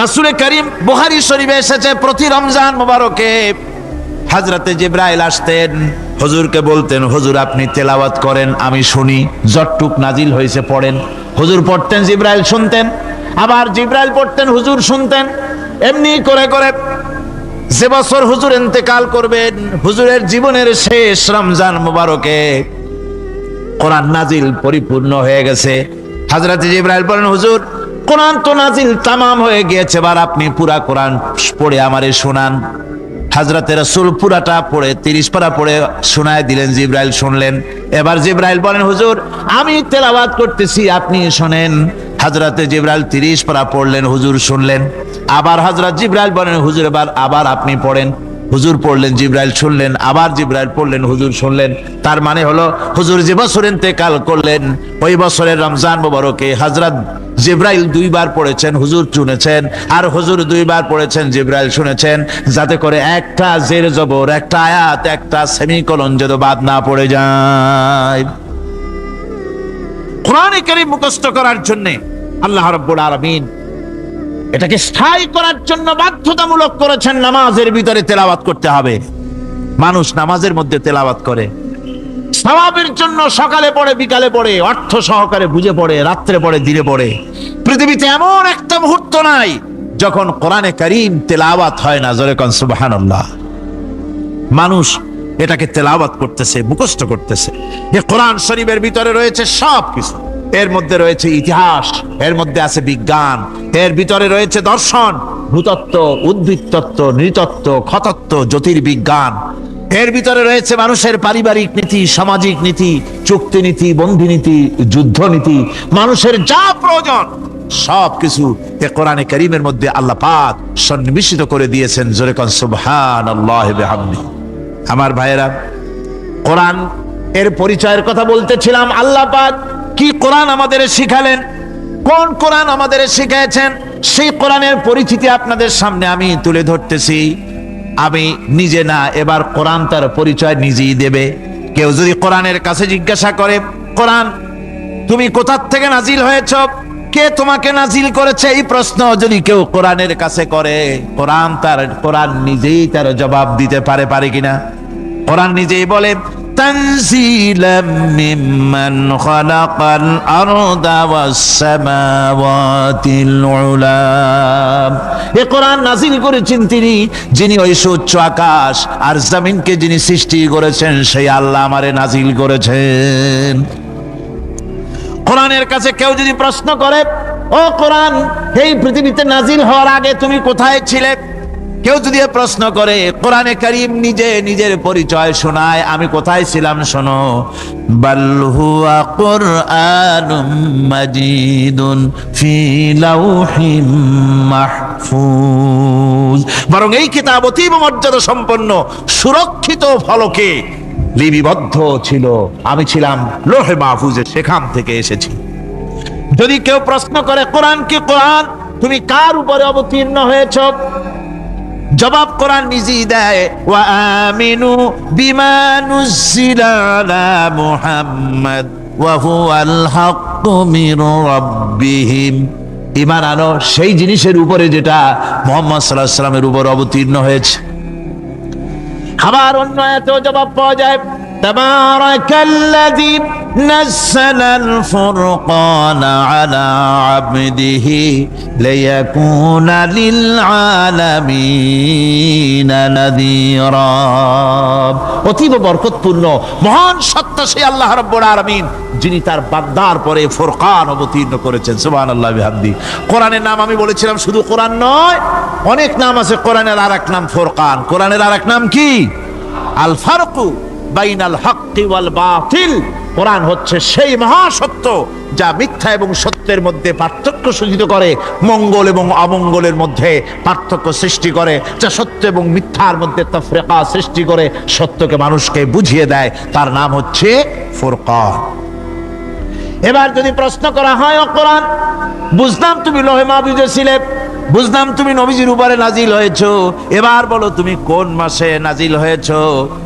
রাসূল করিম বুখারী শরীফে এসেছে, প্রতি রমজান মোবারকে হযরতে জিবরাইল আসতেন, হুজুরকে বলতেন, হুজুর আপনি তেলাওয়াত করেন, আমি শুনি, যতটুক নাজিল হয়েছে পড়েন। হুজুর পড়তেন, জিবরাইল শুনতেন, আবার জিবরাইল পড়তেন, হুজুর শুনতেন। এমনি করে করে যে বছর হুজুর ইন্তেকাল করবেন, হুজুরের জীবনের শেষ রমজান মোবারকে কোরআন নাজিল পরিপূর্ণ হয়ে গেছে। হযরত জিবরাইল বলেন, হুজুর কোরআন তো নাজিল তামাম হয়ে গিয়েছে, এবার আপনি পুরা কোরআন পড়ে আমারে শোনান। হযরতে রাসূল পুরাটা পড়ে 30 পারা পড়ে শোনায় দিলেন, জিবরাইল শুনলেন। এবার জিবরাইল বলেন, হুজুর আমি তেলাওয়াত করতেছি, আপনি শুনেন। হযরতে জিবরাইল 30 পারা পড়লেন, হুজুর শুনলেন। আবার হযরত জিবরাইল বলেন, হুজুর এবার আবার আপনি পড়েন। হুজুর পড়লেন, জিবরাইল শুনলেন, আবার জিবরাইল পড়লেন, হুজুর শুনলেন। তার মানে হলো হুজুর যে বছর ইন্তেকাল করলেন, ওই বছরের রমজান মোবারকে হযরত জিবরাইল 2 বার পড়েছেন, হুজুর শুনেছেন, আর হুজুর 2 বার পড়েছেন, জিবরাইল শুনেছেন, যাতে করে একটা জের জবর, একটা আয়াত, একটা সেমিকোলন যেন বাদ না পড়ে যায়। কোরআনে কারীম মুখস্থ করার জন্য আল্লাহ রাব্বুল আলামিন এটাকে স্থায়ী করার জন্য বাধ্যতামূলক করেছেন, নামাজের ভিতরে তেলাওয়াত করতে হবে। মানুষ নামাজের মধ্যে তেলাওয়াত করে সওয়াবের জন্য, সকালে পড়ে, বিকালে পড়ে, অর্থ সহকারে বুঝে পড়ে, রাত্রে পড়ে, দিনে পড়ে। পৃথিবীতে এমন একটা মুহূর্ত নাই যখন কোরআনে কারীম তেলাওয়াত হয় না। জোরে কোন সুবহানাল্লাহ। মানুষ এটাকে তেলাওয়াত করতেছে, মুখস্থ করতেছে। এই কোরআন শরীফের ভিতরে রয়েছে সবকিছু। এর মধ্যে রয়েছে ইতিহাস, এর মধ্যে আছে বিজ্ঞান, এর ভিতরে রয়েছে দর্শন, ভূতত্ত্ব, উদ্ভিদতত্ত্ব, নৃতত্ত্ব, খতত্ত্ব, জ্যোতির্বিজ্ঞান। এর ভিতরে রয়েছে মানুষের পারিবারিক নীতি, সামাজিক নীতি, চুক্তি নীতি, বন্ধি নীতি, যুদ্ধ নীতি, মানুষের যা প্রয়োজন সবকিছু এ কোরআনে কারীমের মধ্যে আল্লাহ পাক সন্নিবেশিত করে দিয়েছেন। জোরে কোন সুবহানাল্লাহি ওয়া বিহামদিহি। আমার ভাইয়েরা, কোরআন এর পরিচয়ের কথা বলতেছিলাম। আল্লাহ পাক কি কোরআন আমাদের শিখালেন, কোন কোরআন আমাদের শিখিয়েছেন, সেই কোরআনের পরিচিতি আপনাদের সামনে আমি তুলে ধরতেছি। আমি নিজে না, এবার কোরআন তার পরিচয় নিজেই দেবে। কেউ যদি কোরআনের কাছে জিজ্ঞাসা করে, কোরআন তুমি কোথা থেকে নাজিল হয়েছ, কে তোমাকে নাজিল করেছে, এই প্রশ্ন যদি কেউ কোরআনের কাছে করে, কোরআন নিজেই তার জবাব দিতে পারে কিনা? কোরআন নিজেই বলে, তানজিলাম মিম্মান খালাকাল আরদা ওয়াস সামাওয়াতিল উলা। এই কোরআন নাজিল করেছেন তিনি, যিনি ওই সুউচ্চ আকাশ আর জমিনকে যিনি সৃষ্টি করেছেন, সেই আল্লাহ আমারে নাজিল করেছেন। কোরআনের কাছে কেউ যদি প্রশ্ন করে, ও কোরআন এই পৃথিবীতে নাজিল হওয়ার আগে তুমি কোথায় ছিলে, কেউ যদি প্রশ্ন করে, কোরআনে কারীম নিজে নিজের পরিচয় শোনায়, আমি কোথায় ছিলাম শোনো, বাল হুয়া কুরআনুম মাজিদুন ফি লাউহিম মাহফুজ, বরং এই কিতাব অতীব মর্যাদা সম্পন্ন সুরক্ষিত ফলকে লিপিবদ্ধ ছিল, আমি ছিলাম লৌহে মাহফুজে, সেখান থেকে এসেছি। যদি কেউ প্রশ্ন করে কোরআন কি, কোরআন তুমি কার উপরে অবতীর্ণ হয়েছ, জবাব কোরআন নিজেই দেয়, ওয়া আমিনু বিমা নুজিলা আলা মুহাম্মাদ ওয়া হুয়াল হাক্কু মির রাব্বিহিম, ঈমান আনো সেই জিনিসের উপরে যেটা মুহাম্মদ সাল্লাল্লাহু আলাইহি ওয়াসাল্লামের উপর অবতীর্ণ হয়েছে। আবার অন্য আয়াতেও জবাব পাওয়া যায়, তাবারাকাল্লাযী নাযালাল ফুরকানা আলা আবদিহি লিয়াকুনা লিল আলামিনা নাযীরা, অতীব বরকতপূর্ণ মহান সত্তা সেই আল্লাহ রাব্বুল আলামিন, যিনি তার বান্দার পরে ফুরকান অবতীর্ণ করেছেন। সুবহানাল্লাহি বিহামদি। কোরআনের নাম আমি বলেছিলাম শুধু কোরআন নয়, অনেক নাম আছে। কোরআনের আরেক নাম ফুরকান, কোরআনের আরেক নাম কি? আল ফারকু বাইনাল হাক্কি ওয়াল বাতিল। কোরআন হচ্ছে সেই মহাসত্য যা মিথ্যা এবং সত্যের মধ্যে পার্থক্য সূচিত করে, মঙ্গল এবং অমঙ্গলের মধ্যে পার্থক্য সৃষ্টি করে, যা সত্য এবং মিথ্যার মধ্যে তাফরিকা সৃষ্টি করে, সত্যকে মানুষকে বুঝিয়ে দেয়, তার নাম হচ্ছে ফুরকান। এবার যদি প্রশ্ন করা হয়, ও কোরআন, বুঝলাম তুমি লৌহে মাহফুজে ছিলে, বুঝলাম তুমি নবীজির উপরে নাজিল হয়েছো, এবার বলো তুমি কোন মাসে নাজিল হয়েছো,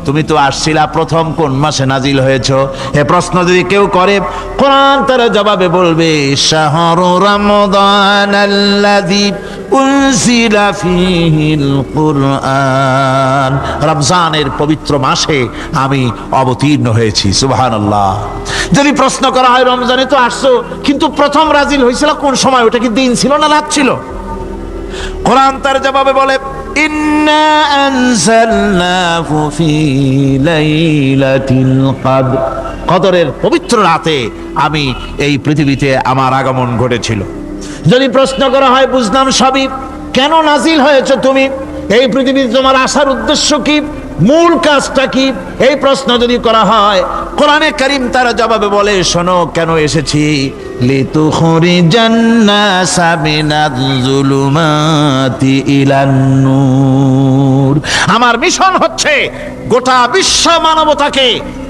তুমি তো আসছিলা প্রথম কোন মাসে নাজিল হয়েছো? এ প্রশ্ন যদি কেউ করে, কোরআন তার জবাবে বলবে, শাহরু রমাদানাল্লাযী উনজিলা ফীহিল কুরআন, রমজানের পবিত্র মাসে আমি অবতীর্ণ হয়েছি। সুবহানাল্লাহ। যদি প্রশ্ন করা হয়, রমজানে তো আসছো, কিন্তু প্রথম নাজিল হয়েছিল কোন সময়? ওটা কি দিন ছিল না রাত ছিল? কোরআন তার জবাবে বলে, ইন্না আনজালনাহু ফি লাইলাতিল কদর, কদরের পবিত্র রাতে আমি এই পৃথিবীতে আমার আগমন ঘটেছিল। যদি প্রশ্ন করা হয়, বুঝলাম সবই, কেন নাজিল হয়েছে তুমি, এই পৃথিবীতে তোমার আসার উদ্দেশ্য কি, মূল কাজটা কি? এই প্রশ্ন যদি করা হয়, কোরআনে কারীম তার জবাবে বলে, শোনো কেন এসেছি, লিতুখরিজান নাসা মিনাজ যুলুমাতি ইলান নূর, আমার মিশন হচ্ছে গোটা বিশ্ব মানবতাকে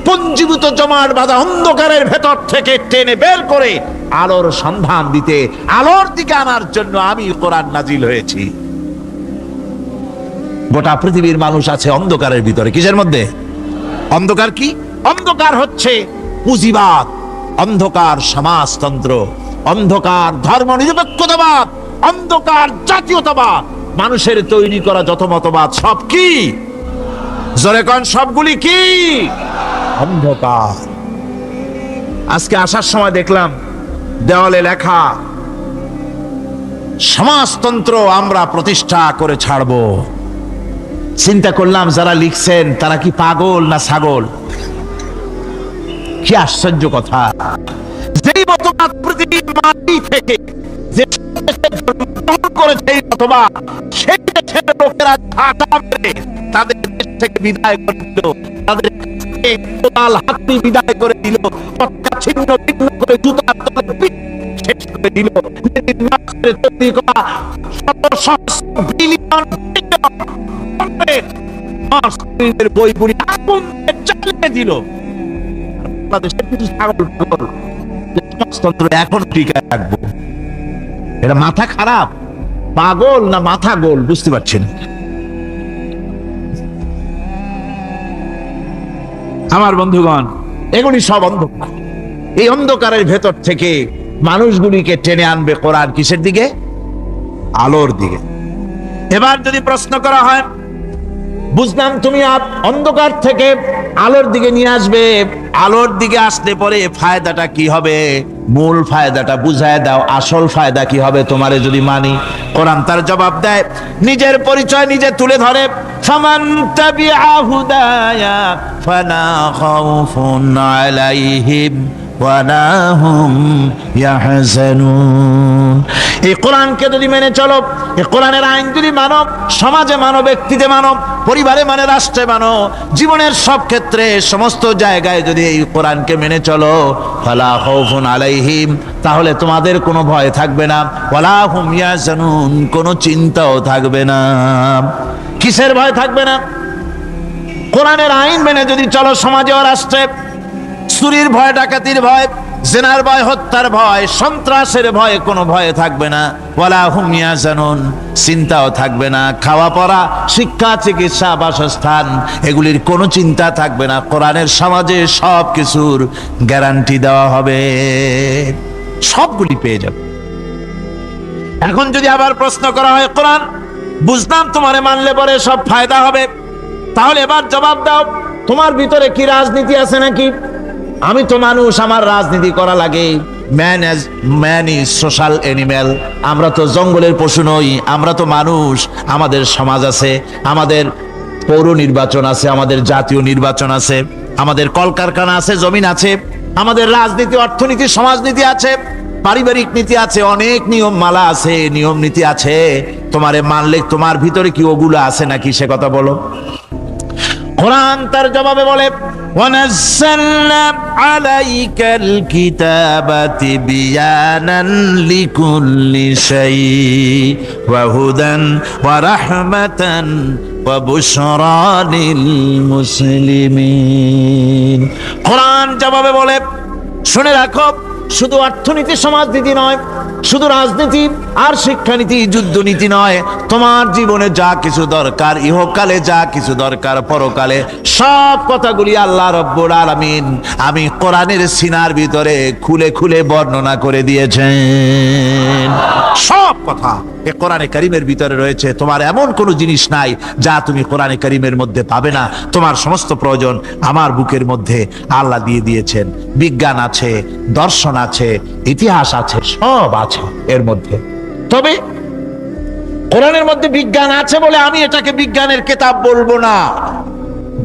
পুঞ্জীভূত জমাট বাঁধা অন্ধকারের ভেতর থেকে টেনে বের করে আলোর সন্ধান দিতে, আলোর দিকে আনার জন্য আমি কোরআন নাজিল হয়েছি। গোটা পৃথিবীর মানুষ আছে অন্ধকারের ভিতরে। কিসের মধ্যে? অন্ধকার কি? অন্ধকার হচ্ছে পুঁজিবাদ, অন্ধকার সমাজতন্ত্র, অন্ধকার ধর্ম নিরপেক্ষতাবাদ, অন্ধকার জাতীয়তাবাদ, মানুষের তৈরি করা যত মতবাদ সব কি? জোরে কোন, সবগুলি কি? অন্ধকার। আজকে আসার সময় দেখলাম দেওয়ালে লেখা, সমাজতন্ত্র আমরা প্রতিষ্ঠা করে ছাড়বো। চিন্তা করলাম, যারা লিখছেন তারা কি পাগল না ছাগল? কি আশ্চর্য কথা! যেই মতবাদ পৃথিবীর মাটি থেকে যে জন্মগ্রহণ করেছে, এই মতবাদ সেই দেশের লোকেরা ঝাঁটা মেরে তাদের দেশ থেকে বিদায় করে দিল, তাদের টোটাল হাতি বিদায় করে দিল, পতাকা ছিন্ন ভিন্ন করে জুতার তলে পিঠ শেষ করে দিল। তৈরি করা শত সহস্র বিলিয়ন বইগুলি আগুন জ্বালিয়ে দিল। বাংলাদেশের কিছু ছাগল সমাজতন্ত্র এখন টিকায় রাখবো, এটা মাথা খারাপ, পাগল না মাথা গোল বুঝতে পারছেন? আমার বন্ধুগণ, এগুলি সব অন্ধকার। এই অন্ধকারের ভেতর থেকে মানুষগুলিকে টেনে আনবে কোরআন কিসের দিকে? আলোর দিকে। এবার যদি প্রশ্ন করা হয়, বুঝলাম তুমি অন্ধকার থেকে আলোর দিকে নিয়ে আসবে, আলোর দিকে আসলে পরে ফায়দাটা কি হবে? মূল ফায়দাটা বুঝায় দাও, আসল ফায়দা কি হবে তোমারে যদি মানি? কোরআন তার জবাব দেয়, নিজের পরিচয় নিজে তুলে ধরে, ফামান তাবিআ হুদায়া ফালা খাউফুন আলাইহিম ওয়ালা হুম ইয়াহজানুন। এই কোরআনকে যদি মেনে চলো, এই কোরআনের আইন যদি মানো, সমাজে মানো, ব্যক্তিতে মানো, পরিবারে মানে, রাষ্ট্রে মানো, জীবনের সব ক্ষেত্রে সমস্ত জায়গায় যদি এই কোরআনকে মেনে চলো, ফালা খাউফুন আলাইহিম, তাহলে তোমাদের কোনো ভয় থাকবে না, ওয়ালা হুম ইয়াহজানুন, কোনো চিন্তাও থাকবে না। কিসের ভয় থাকবে না? কোরআনের আইন মেনে যদি চলো সমাজে ও রাষ্ট্রে, চুরির ভয়, ডাকাতির ভয়, জেনার ভয়, হত্যার ভয়, সন্ত্রাসের ভয়, কোনো ভয় থাকবে না। ওয়ালা হুম ইয়াহজানুন, চিন্তাও থাকবে না। খাওয়া পড়া, শিক্ষা, চিকিৎসা, বাসস্থান, এগুলির কোনো চিন্তা থাকবে না। কোরআনের সমাজে সব কিছুর গ্যারান্টি দেওয়া হবে, সবগুলি পেয়ে যাবে। এখন যদি আবার প্রশ্ন করা হয়, কোরআন বুঝলাম তোমারে মানলে পরে সব ফায়দা হবে, তাহলে এবার জবাব দাও, তোমার ভিতরে কি রাজনীতি আছে নাকি? আমি তো মানুষ, আমার রাজনীতি করা লাগে। ম্যান ইজ সোশ্যাল অ্যানিম্যাল, আমরা তো জঙ্গলের পশু নই, আমরা তো মানুষ। আমাদের সমাজ আছে, আমাদের পৌর নির্বাচন আছে, আমাদের জাতীয় নির্বাচন আছে, আমাদের কলকারখানা আছে, জমিন আছে, আমাদের রাজনীতি, অর্থনীতি, সমাজনীতি আছে, পারিবারিক নীতি আছে, অনেক নিয়ম মালা আছে, নিয়ম নীতি আছে। তোমারে মানলে তোমার ভিতরে কি ওগুলো আছে নাকি, সে কথা বলো। কোরআন তার জবাবে বলে, ওয়ানাজ্জালনা আলাইকাল কিতাবা তিবয়ানান লিকুল্লি শাই ওয়া হুদান ওয়া রাহমাতান ওয়া বুশরা লিল মুসলিমিন। কোরআন জবাবে বলে, শুনে রাখো, শুধু অর্থনীতি, সমাজনীতি নয়, শুধু রাজনীতি আর শিক্ষানীতি, যুদ্ধনীতি নয়, তোমার জীবনে যা কিছু দরকার, ইহকালে যা কিছু দরকার, পরকালে, সব কথাগুলি আল্লাহ রব্বুল আলামিন আমি কোরআনের সিনার ভিতরে খুলে খুলে বর্ণনা করে দিয়েছেন। সব কথা এ কোরআনে কারীমের ভিতরে রয়েছে। তোমার এমন কোনো জিনিস নাই যা তুমি কোরআনে কারীমের মধ্যে পাবে না। তোমার সমস্ত প্রয়োজন আমার বুকের মধ্যে আল্লাহ দিয়ে দিয়েছেন। বিজ্ঞান আছে, দর্শন আছে, ইতিহাস আছে, সব আছে এর মধ্যে। তবে কোরআনের মধ্যে বিজ্ঞান আছে বলে আমি এটাকে বিজ্ঞানের কিতাব বলবো না,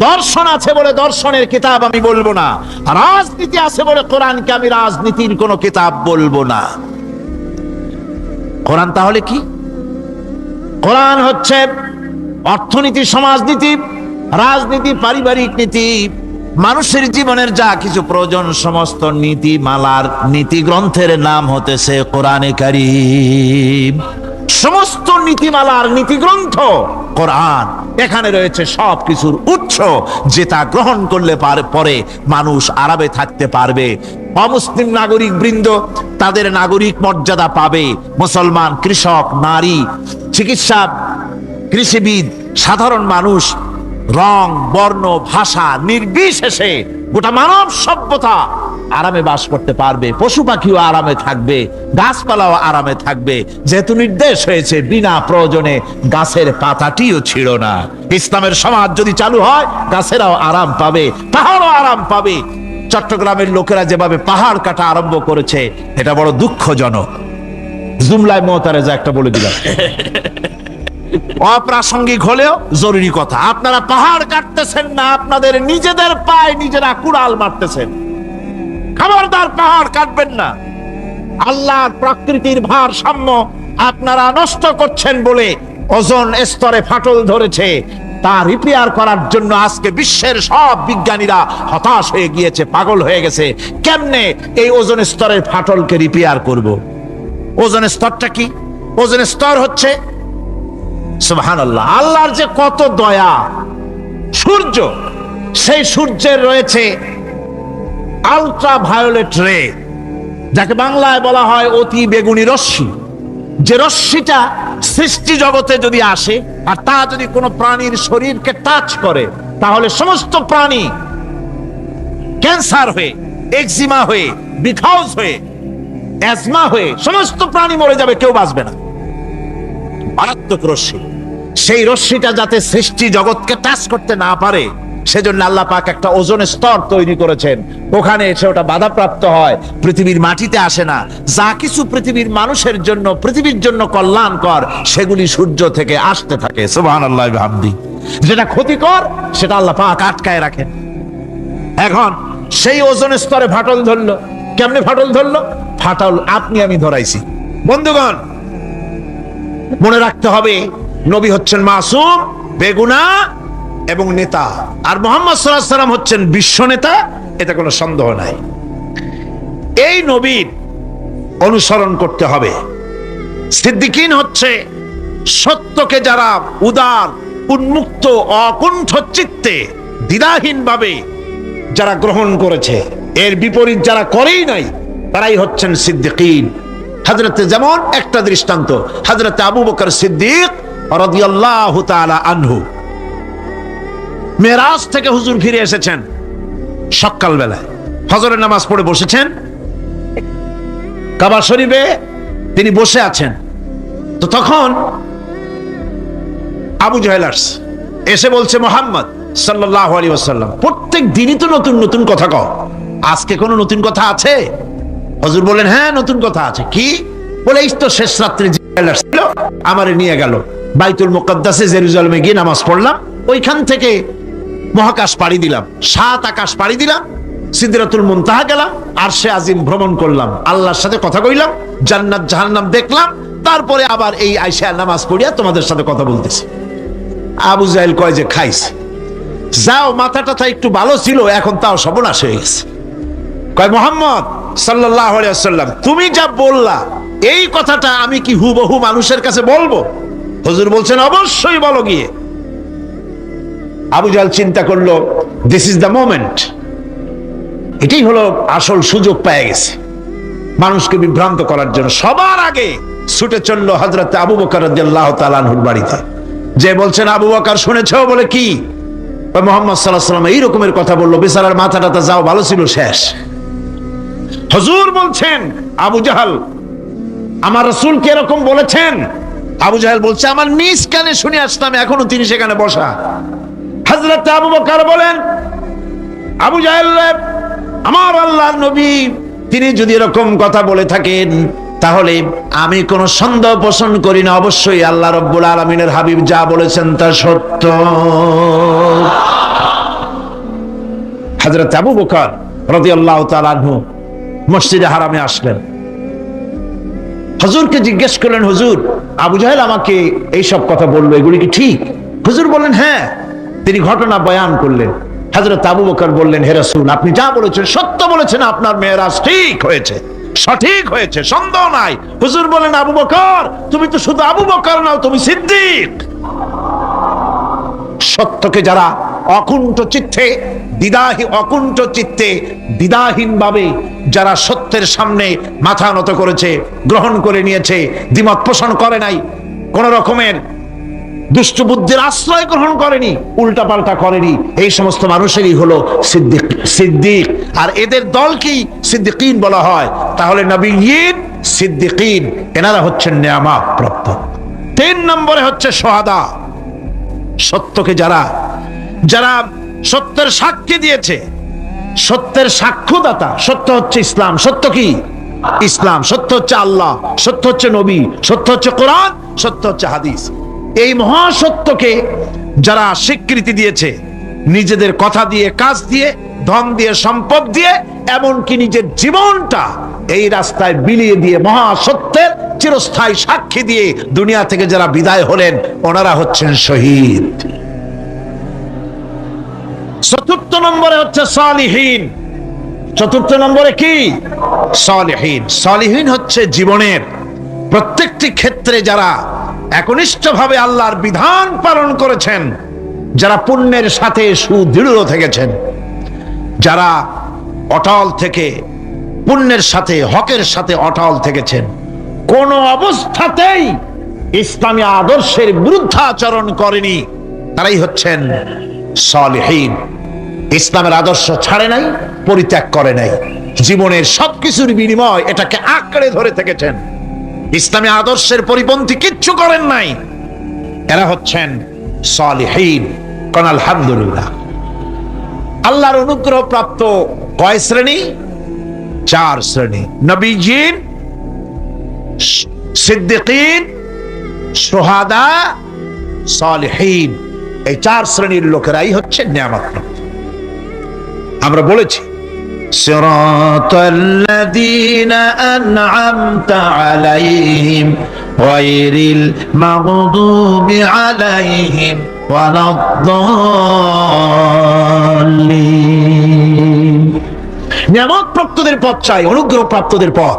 দর্শন আছে বলে দর্শনের কিতাব আমি বলবো না, রাজনীতি আছে বলে কোরআনকে আমি রাজনীতির কোনো কিতাব বলবো না। কোরআন তাহলে কি? কোরআন হচ্ছে অর্থনীতি, সমাজনীতি, রাজনীতি, পারিবারিক নীতি, মানুষের জীবনের যা কিছু প্রয়োজন, সমস্ত নীতি মালার নীতি গ্রন্থের নাম হতেছে কোরআনে কারীম। সমস্ত নীতিমালার নীতি গ্রন্থ কোরআন। এখানে রয়েছে সব কিছুর উৎস, যেটা গ্রহণ করলে পরে মানুষ আরামে থাকতে পারবে। অমুসলিম নাগরিক বৃন্দ তাদের নাগরিক মর্যাদা পাবে। মুসলমান, কৃষক, নারী, চিকিৎসা, কৃষিবিদ, সাধারণ মানুষ, রং, বর্ণ, ভাষা নির্বিশেষে গোটা মানব সভ্যতা আরামে বাস করতে পারবে। পশু পাখিও আরামে থাকবে, গাছপালাও আরামে থাকবে, যেহেতু নির্দেশ হয়েছে বিনা প্রয়োজনে গাছের পাতাটিও ছিঁড়ো না। ইসলামের সমাজ যদি চালু হয়, গাছেরাও আরাম পাবে, পাহাড়ও আরাম পাবে। চট্টগ্রামের লোকেরা যেভাবে পাহাড় কাটা আরম্ভ করেছে, এটা বড় দুঃখজনক। জুমলায় মুতারেজা একটা বলে দিলাম, অপ্রাসঙ্গিক হলেও জরুরি কথা। আপনারা পাহাড় কাটতেছেন না, আপনাদের নিজেদের পায়ে নিজেরা কুড়াল মারতেছেন। খবরদার, পাহাড় কাটবেন না। আল্লাহর প্রকৃতির ভারসাম্য আপনারা নষ্ট করছেন বলে ওজোন স্তরে ফাটল ধরেছে। তা রিপেয়ার করার জন্য আজকে বিশ্বের সব বিজ্ঞানীরা হতাশ হয়ে গিয়েছে, পাগল হয়ে গেছে। কেমনে এই ওজোন স্তরের ফাটলকে রিপেয়ার করব? ওজোন স্তরটা কি? ওজোন স্তর হচ্ছে, সুবহানাল্লাহ, আল্লাহর যে কত দয়া। সূর্য, সেই সূর্যের রয়েছে আলট্রা ভায়োলেট রে, যাকে বাংলায় বলা হয় অতি বেগুনি রশ্মি। যে রশ্মিটা সৃষ্টি জগতে যদি আসে আর তা যদি কোনো প্রাণীর শরীরকে টাচ করে, তাহলে সমস্ত প্রাণী ক্যান্সার হয়ে, এক্সিমা হয়ে, বিখাউজ হয়ে, অ্যাজমা হয়ে সমস্ত প্রাণী মরে যাবে, কেউ বাঁচবে না। মারাত্মক রশ্মি। সেই রশ্মিটা যাতে সৃষ্টি জগৎকে টাচ করতে না পারে, সেজন্য আল্লাহ পাক একটা ওজোন স্তর তৈরি করেছেন। ওখানে এসে ওটা বাধাপ্রাপ্ত হয়, পৃথিবীর মাটিতে আসে না। যা কিছু পৃথিবীর মানুষের জন্য, পৃথিবীর জন্য কল্যাণকর, সেগুলি সূর্য থেকে আসতে থাকে। সুবহানাল্লাহ ওয়া বিহামদি। যেটা ক্ষতিকর, সেটা আল্লাহ পাক আটকায় রাখেন। এখন সেই ওজোন স্তরে ফাটল ধরলো, কেমনে ফাটল ধরলো? ফাটল আপনি আমি ধরাইছি। বন্ধুগণ, মনে রাখতে হবে নবী হচ্ছেন মাসুম, বেগুনাহ এবং নেতা, আর মুহাম্মদ সাল্লাল্লাহু আলাইহি ওয়াসাল্লাম হচ্ছেন বিশ্ব নেতা, এটা কোনো সন্দেহ নাই। এই নবীর অনুসরণ করতে হবে। সিদ্দিকিন হচ্ছে সত্যকে যারা উদার, উন্মুক্ত, অকুণ্ঠ চিত্তে, দ্বিধাহীন ভাবে যারা গ্রহণ করেছে, এর বিপরীত যারা করেই নাই, তারাই হচ্ছেন সিদ্দিকিন। হযরতে, যেমন একটা দৃষ্টান্ত, হযরতে আবু বকর সিদ্দিক রাদিয়াল্লাহু তাআলা আনহু, মেরাজ থেকে হুজুর ফিরে এসেছেন সকাল বেলায়, ফজরের নামাজ পড়ে বসেছেন, কাবা শরীফে তিনি বসে আছেন। তো তখন আবু জাহেল এসে বলছে, মুহাম্মদ সাল্লাল্লাহু আলাইহি ওয়াসাল্লাম, প্রত্যেক দিনই তো নতুন নতুন কথা কও, আজকে কোনো নতুন কথা আছে? হুজুর বলেন, হ্যাঁ নতুন কথা আছে। কি? বলে, এই তো শেষ রাত্রে জিবরাইল আসছিল, আমারে নিয়ে গেল বাইতুল মুকাদ্দাসে, জেরুজালেমে গিয়ে নামাজ পড়লাম, ওইখান থেকে মহাকাশ পাড়ি দিলাম, 7 আকাশ পাড়ি দিলাম, সিদরাতুল মুনতাহা গেলাম, আরশে আজিম ভ্রমণ করলাম, আল্লাহর সাথে কথা কইলাম, জান্নাত জাহান্নাম দেখলাম, তারপরে আবার এই আয়েশা নামাজ পড়িয়া তোমাদের সাথে কথা বলতেছি। আবু জাহেল কয় যে, খাইছে, যাও, মাথাটা একটু ভালো ছিল, এখন তাও সর্বনাশ হয়ে গেছে। কয়, মুহাম্মদ সাল্লাল্লাহু আলাইহি ওয়াসাল্লাম, তুমি যা বললা এই কথাটা আমি কি হুবহু মানুষের কাছে বলবো? হুজুর বলছেন, অবশ্যই বলো গিয়ে। আবু জাহেল চিন্তা করলো, দিস ইজ দ্য মোমেন্ট, এটাই হলো আসল সুযোগ পেয়ে গেছে মানুষকে বিভ্রান্ত করার জন্য। সবার আগে ছুটে চললো হযরত আবু বকর রাদিয়াল্লাহু তাআলা আনহুর বাড়িতে, যে বলছেন, আবু বকর শুনেছো? বলে, কি? মুহাম্মদ সাল্লাল্লাহু আলাইহি ওয়াসাল্লাম এই রকমের কথা বললো, বেচারার মাথাটা যাও ভালো ছিল, শেষ। হুজুর বলছেন, আবু জাহেল, আমার রাসূল কি এরকম বলেছেন? আবু জাহেল বলছে, আমার নিজ কানে শুনে আসলাম, এখনো তিনি সেখানে বসা। হযরত আবু বকর বলেন, আবু জাহেল, আমার আল্লাহর নবী তিনি যদি এরকম কথা বলে থাকেন, তাহলে আমি কোনো সন্দেহ পোষণ করি না, অবশ্যই আল্লাহ রাব্বুল আলামিনের হাবিব যা বলেছেন তা সত্য। হযরত আবু বকর রাদিয়াল্লাহু তাআলা আনহু মসজিদে হারামে আসলেন, হুজুরকে জিজ্ঞেস করলেন, হুজুর, আবু জাহেল আমাকে এইসব কথা বললো, এগুলি কি ঠিক? হুজুর বললেন, হ্যাঁ। তিনি ঘটনা বয়ান করলেন। হযরত আবু বকর বললেন, হে রাসূল, আপনি যা বলেছেন সত্য বলেছেন, আপনার মেরাজ ঠিক হয়েছে, সঠিক হয়েছে, সন্দেহ নাই। হুজুর বলেন, আবু বকর, তুমি তো শুধু আবু বকর নাও, তুমি সিদ্দিক। সত্যকে যারা অকুণ্ঠ চিত্তে, দ্বিধাহীন ভাবে যারা সত্যের সামনে মাথা নত করেছে, গ্রহণ করে নিয়েছে, দ্বিমত পোষণ করে নাই, কোন রকমের দুষ্ট বুদ্ধির আশ্রয় গ্রহণ করেনি, উল্টাপাল্টা করেনি, এই সমস্ত মানুষেরই হলো সিদ্দিক। আর এদের দলকেই সিদ্দিকিন বলা হয়। তাহলে নবীয়িন, সিদ্দিকিন, এনারা হচ্ছেন নেয়ামত প্রাপ্ত। 3 নম্বরে হচ্ছে শুহাদা, সত্যকে যারা সত্যের সাক্ষী দিয়েছে, সত্যের সাক্ষ্যদাতা। সত্য হচ্ছে ইসলাম। সত্য কি? ইসলাম। সত্য হচ্ছে আল্লাহ, সত্য হচ্ছে নবী, সত্য হচ্ছে কোরআন, সত্য হচ্ছে হাদিস। এই মহাসত্যকে যারা স্বীকৃতি দিয়েছে, নিজেদের কথা দিয়ে, কাজ দিয়ে, ধন দিয়ে, সম্পদ দিয়ে, এমনকি নিজের জীবনটা এই রাস্তায় বিলিয়ে দিয়ে, মহাসত্যের চিরস্থায়ী সাক্ষী দিয়ে দুনিয়া থেকে যারা বিদায় হলেন, ওনারা হচ্ছেন শহীদ। 4 নম্বরে হচ্ছে সালিহিন। 4 নম্বরে কি? সালিহিন। সালিহিন হচ্ছে জীবনের প্রত্যেকটি ক্ষেত্রে যারা একনিষ্ঠভাবে আল্লাহর বিধান পালন করেছেন, যারা পুণ্যের সাথে সুদৃঢ় থেকেছেন, যারা অটল থেকে পুণ্যের সাথে, হকের সাথে অটল থেকেছেন, কোন অবস্থাতেই ইসলামী আদর্শের বিরুদ্ধাচরণ করেনি, তারাই হচ্ছেন সালিহিন। ইসলামের আদর্শ ছাড়ে নাই, পরিত্যাগ করে নাই, জীবনের সবকিছুর বিনিময় এটাকে আঁকড়ে ধরে থেকেছেন, ইসলামী আদর্শের পরিপন্থী কিচ্ছু করেন নাই। এরা হচ্ছেন সালিহিন। কোন আলহামদুলিল্লাহ। আল্লাহর অনুগ্রহ প্রাপ্ত কয় শ্রেণী? 4 শ্রেণী। নবীজিন, সিদ্দিকিন, শুহাদা, সালিহিন। এই 4 শ্রেণীর লোকেরাই হচ্ছে নিয়ামত প্রাপ্ত। আমরা বলেছি সিরাতাল্লাযীনা আন'আমতা আলাইহিম গায়রিল মাগদুবি আলাইহিম ওয়ালাদ-দাল্লিন। নিয়ামত প্রাপ্তদের পথ চাই, অনুগ্রহ প্রাপ্তদের পথ,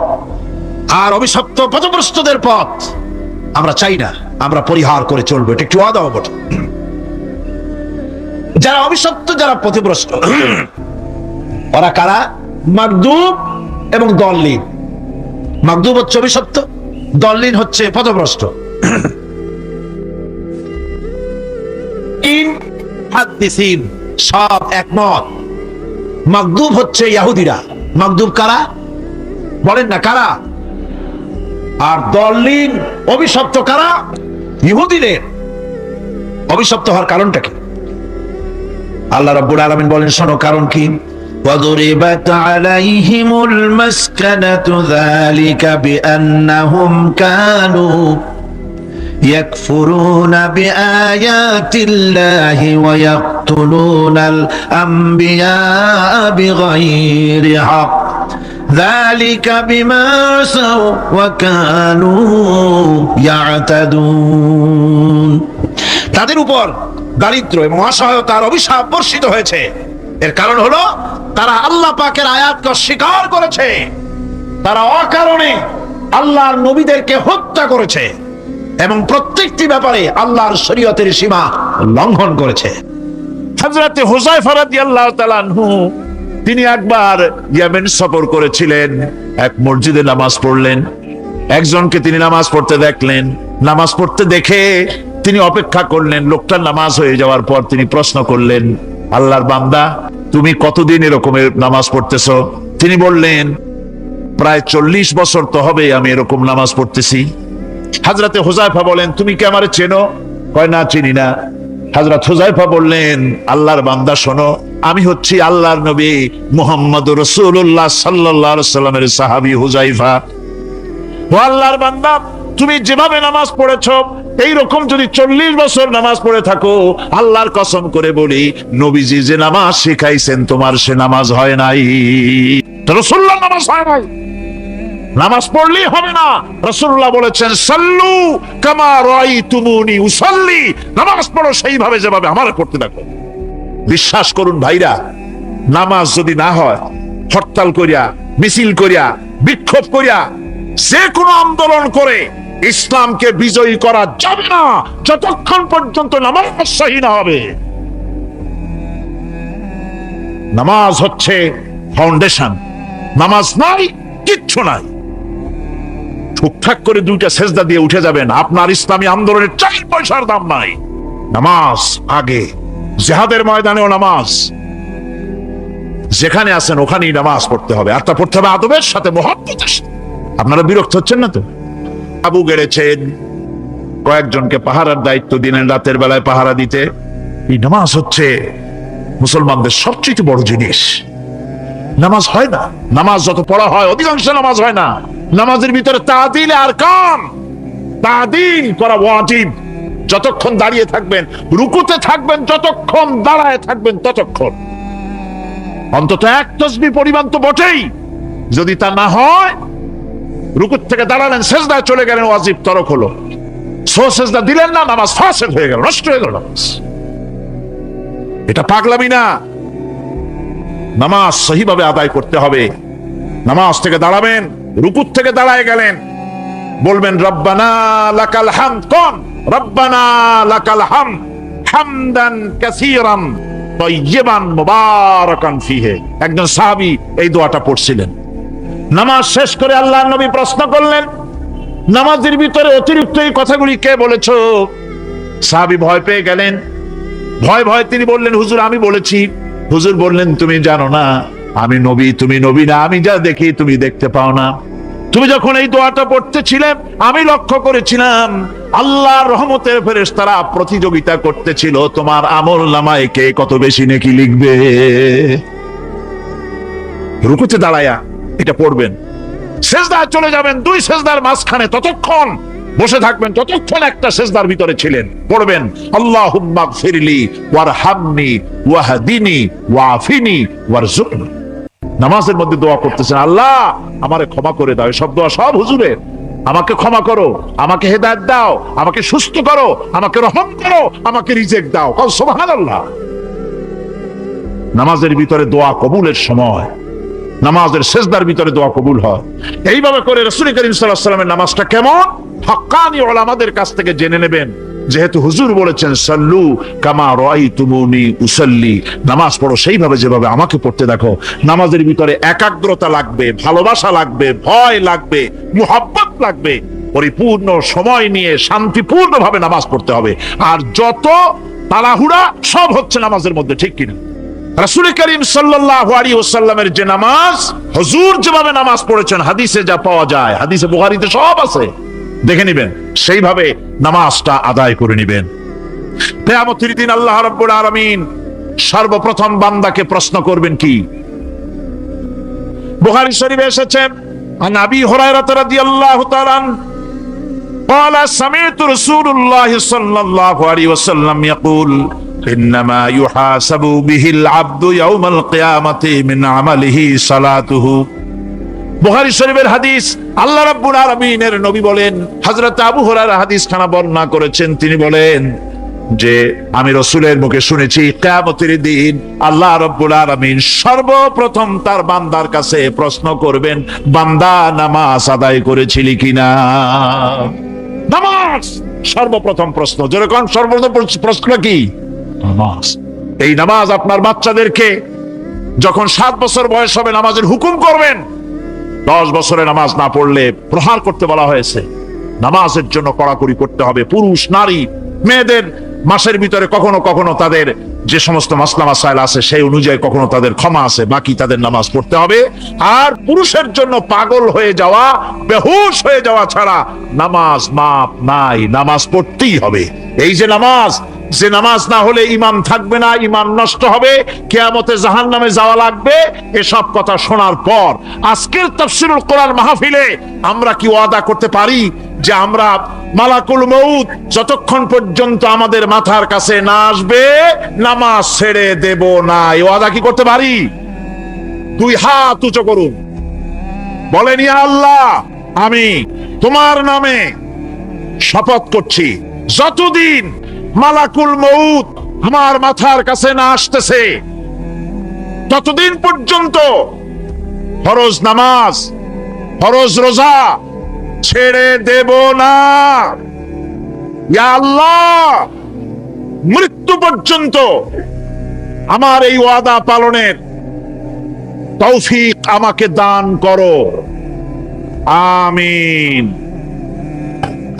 আর অভিশপ্ত পথভ্রষ্টদের পথ আমরা চাই না, আমরা পরিহার করে চলবো। এটা একটু ওয়াদা বটে। যারা অভিশপ্ত, যারা পথভ্রষ্ট, ওরা কারা? মাগদুব এবং দল্লিন। মাগদুব হচ্ছে অভিশপ্ত, দল্লিন হচ্ছে পথভ্রষ্ট। সব একমত, মাগদুব হচ্ছে ইহুদিরা। মাগদুব কারা বলেন না, কারা? আর দল্লিন অভিশপ্ত কারা? ইহুদিদের। অভিশপ্ত হওয়ার কারণটা কি? আল্লাহ রাব্বুল আলামিন বলেন, শোনো কারণ কি। وَضُرِبَتْ عَلَيْهِمُ الْمَسْكَنَةُ ذَلِكَ بِأَنَّهُمْ كَانُوا يَكْفُرُونَ بِآيَاتِ اللَّهِ وَيَقْتُلُونَ الْأَنبِيَاءَ بِغَيْرِ حَقٍّ ذَلِكَ بِمَا عَصَوْا وَكَانُوا يَعْتَدُونَ। তাদের উপর দারিদ্র এবং অসহায়তার অভিশাপ বর্ষিত হয়েছে। এর কারণ হলো তারা আল্লাহ পাকের আয়াতকে অস্বীকার করেছে, তারা অকারণে আল্লাহর নবীদেরকে হত্যা করেছে এবং প্রত্যেকটি ব্যাপারে আল্লাহর শরীয়তের সীমা লঙ্ঘন করেছে। হযরত হুযায়ফা রাদিয়াল্লাহু তাআলা আনহু তিনি একবার ইয়েমেন সফর করেছিলেন। এক মসজিদে নামাজ পড়লেন, একজনকে তিনি নামাজ পড়তে দেখলেন। নামাজ পড়তে দেখে তিনি অপেক্ষা করলেন। লোকটার নামাজ হয়ে যাওয়ার পর তিনি প্রশ্ন করলেন, আল্লাহর বান্দা, তুমি কতদিন এরকমের নামাজ পড়তেছো? তিনি বললেন, প্রায় 40 বছর তো হবে আমি এরকম নামাজ পড়তেছি। হযরতে হুযায়ফা বলেন, তুমি কি আমারে চেনো? কয়, না, চিনি না। হযরত হুযায়ফা বললেন, আল্লাহর বান্দা শোনো, আমি হচ্ছি আল্লাহর নবী মুহাম্মদুর রাসূলুল্লাহ সাল্লাল্লাহু আলাইহি সাল্লামের সাহাবী হুযায়ফা। ও আল্লাহর বান্দা, তুমি যেভাবে নামাজ পড়েছো এইরকম যদি 40 বছর নামাজ পড়ে থাকো, আল্লাহর কসম করে বলি, নবীজি যে নামাজ শিখাইছেন তোমার সে নামাজ হয় নাই। রাসূলুল্লাহ নামাজ হয় নাই, নামাজ পড়লেই হবে না। রাসূলুল্লাহ বলেছেন, সাল্লু কামা রাআইতুমুনি উসাল্লি, নামাজ পড়ো সেইভাবে যেভাবে আমারে পড়তে দেখো। বিশ্বাস করুন ভাইরা, নামাজ যদি না হয়, হরতাল করিয়া, মিছিল করিয়া, বিক্ষোভ করিয়া, যে কোনো আন্দোলন করে ইসলামকে বিজয়ী করা যাবে না যতক্ষণ পর্যন্ত নামাজ সহি না হবে। নামাজ হচ্ছে ফাউন্ডেশন, নামাজ নাই কিচ্ছু নাই। ঠিকঠাক করে 2টা সেজদা দিয়ে উঠে যাবেন, আপনার ইসলামী আন্দোলনের 4 পয়সার দাম নাই। নামাজ আগে, জিহাদের ময়দানেও নামাজ, যেখানে আছেন ওখানেই নামাজ পড়তে হবে, আর তা পড়তে হবে আদবের সাথে, মুহাব্বতের সাথে। আপনারা বিরক্ত হচ্ছেন না তো? আবু গেড়েছেন, কয়েকজনকে পাহারার দায়িত্ব দিলেন রাতের বেলায় পাহারা দিতে। এই নামাজ হচ্ছে মুসলমানদের সবচেয়ে বড় জিনিস। নামাজ হয় না, নামাজ যত পড়া হয় অধিকাংশ নামাজ হয় না। নামাজের ভিতরে তাদিল আর কাম, তাদিল করা ওয়াজিব। যতক্ষণ দাঁড়িয়ে থাকবেন, রুকুতে থাকবেন, যতক্ষণ দাঁড়ায় থাকবেন ততক্ষণ অন্তত 1 তাসবিহ পরিমাণ তো বটেই। যদি তা না হয়, রুকুত থেকে দাঁড়ালেন, সেজদায় চলে গেলেন, ওয়াজিব তরক হলো। সেজদা দিলেন না, নামাজ ফাসেদ হয়ে গেল, নষ্ট হয়ে গেল নামাজ। এটা পাগলামি না, নামাজ সহিভাবে আদায় করতে হবে। নামাজ থেকে দাঁড়াবেন, রুকুত থেকে দাঁড়ায় গেলেন, বলবেন রব্বানা লাকাল হামদ। কোন রব্বানা লাকাল হামদ হামদান কাসীরান তাইয়িবান মুবারাকান ফিহি। একজন সাহাবী এই দোয়াটা পড়ছিলেন। নামাজ শেষ করে আল্লাহর নবী প্রশ্ন করলেন, নামাজের ভিতরে অতিরিক্ত এই কথাগুলি কে বলেছো? সাহাবী ভয় পেয়ে গেলেন। ভয় ভয় তিনি বললেন, হুজুর আমি বলেছি। হুজুর বললেন, তুমি জানো না আমি নবী, তুমি নবী না, আমি যা দেখি তুমি দেখতে পাও না। তুমি যখন এই দোয়াটা পড়তেছিলে আমি লক্ষ্য করেছিলাম আল্লাহর রহমতের ফেরেশতারা প্রতিযোগিতা করতেছিল তোমার আমল নামায় কে কত বেশি নেকি লিখবে। রুকুতে দাঁড়ায়া এটা পড়বেন, সেজদায় চলে যাবেন, 2 সেজদার মাঝখানে ততক্ষণ বসে থাকবেন যতক্ষণ একটা সেজদার ভিতরে ছিলেন। পড়বেন আল্লাহুম্মা গফিরলি ওয়ারহামনি ওয়াহদিনি ওয়াআফিনি ওয়ারযুকনি। নামাজের মধ্যে দোয়া করতেছেন, আল্লাহ আমারে ক্ষমা করে দাও। এসব দোয়া সব হুজুরের। আমাকে ক্ষমা করো, আমাকে হেদায়েত দাও, আমাকে সুস্থ করো, আমাকে রহম করো, আমাকে রিজেক্ট দাও। সুবহানাল্লাহ। নামাজের ভিতরে দোয়া কবুলের সময়, নামাজের সেজদার ভিতরে দোয়া কবুল হয়। এইভাবে করে রাসূল করিম সাল্লাল্লাহু আলাইহি ওয়াসাল্লামের নামাজটা কেমন হক্কানি উলামাদের কাছ থেকে জেনে নেবেন। যেহেতু হুজুর বলেছেন সাল্লু কামা রাআইতুমুনি উসাল্লি, নামাজ পড়ো সেইভাবে যেভাবে আমাকে পড়তে দেখো। নামাজের ভিতরে একাগ্রতা লাগবে, ভালোবাসা লাগবে, ভয় লাগবে, মুহাব্বত লাগবে। পরিপূর্ণ সময় নিয়ে শান্তিপূর্ণভাবে নামাজ পড়তে হবে। আর যত তাড়াহুড়া সব হচ্ছে নামাজের মধ্যে, ঠিক কিনা? রাসূল করিম সাল্লাল্লাহু আলাইহি ওয়াসাল্লামের যে নামাজ, হুজুর যেভাবে নামাজ পড়েছেন, হাদিসে যা পাওয়া যায়, হাদিসে বুখারীতে সব আছে, দেখে নিবেন, সেইভাবে নামাজটা আদায় করে নিবেন। কিয়ামতের দিন আল্লাহ রাব্বুল আলামিন সর্বপ্রথম বান্দাকে প্রশ্ন করবেন কি? বুখারী শরীফে এসেছে, আন আবি হুরায়রা রাদিয়াল্লাহু তাআলা قال سمعت رسول الله صلى الله عليه وسلم يقول إنما يحاسب به العبد يوم القيامة من عمله صلاته। বুখারী শরীফের হাদিস, আল্লাহ রাব্বুল আলামিনের নবী বলেন, হযরত আবু হুরায়রা হাদিস খানা বর্ণনা করেছেন, তিনি বলেন যে আমি রাসূলের মুখে শুনেছি কিয়ামতের দিন আল্লাহ রাব্বুল আলামিন সর্বপ্রথম তার বান্দার কাছে প্রশ্ন করবেন, বান্দা নামাজ আদায় করেছিলি কিনা? নামাজ সর্বপ্রথম প্রশ্ন। যেরকম সর্বপ্রথম প্রশ্ন কি? নামাজ। এই নামাজ আপনার বাচ্চাদেরকে যখন 7 বছর বয়স হবে নামাজের হুকুম করবেন। 10 বছরে নামাজ না পড়লে প্রহার করতে বলা হয়েছে। নামাজের জন্য কড়াকড়ি করতে হবে। পুরুষ নারী মেয়েদের মাসের ভিতরে কখনো কখনো তাদের যে সমস্ত মাসলা মাসাইল আছে সেই অনুযায়ী কখনো তাদের ক্ষমা আছে, বাকি তাদের নামাজ পড়তে হবে। আর পুরুষের জন্য পাগল হয়ে যাওয়া, বেহুশ হয়ে যাওয়া ছাড়া নামাজ মাপ নাই, নামাজ পড়তেই হবে। এই যে নামাজ, যে নামাজ না হলে ঈমান থাকবে না, ঈমান নষ্ট হবে, কিয়ামতে জাহান্নামে যাওয়া লাগবে, এসব কথা শোনার পর আজকের তাফসীরুল কোরআন মাহফিলে আমরা কি ওয়াদা করতে পারি যে আমরা মালাকুল মউত যতক্ষণ পর্যন্ত আমাদের মাথার কাছে না আসবে নামাজ ছেড়ে দেব না? এই ওয়াদা কি করতে পারি? 2 হাত উঁচু করুন, বলেন, ইয়া আল্লাহ, আমি তোমার নামে শপথ করছি, যতদিন মালাকুল মউত আমার মাথার কাছে না আসতেছে ততদিন পর্যন্ত ফরজ নামাজ, ফরজ রোজা ছেড়ে দেব না। ইয়া আল্লাহ, মৃত্যু পর্যন্ত আমার এই ওয়াদা পালনের তৌফিক আমাকে দান করো, আমিন।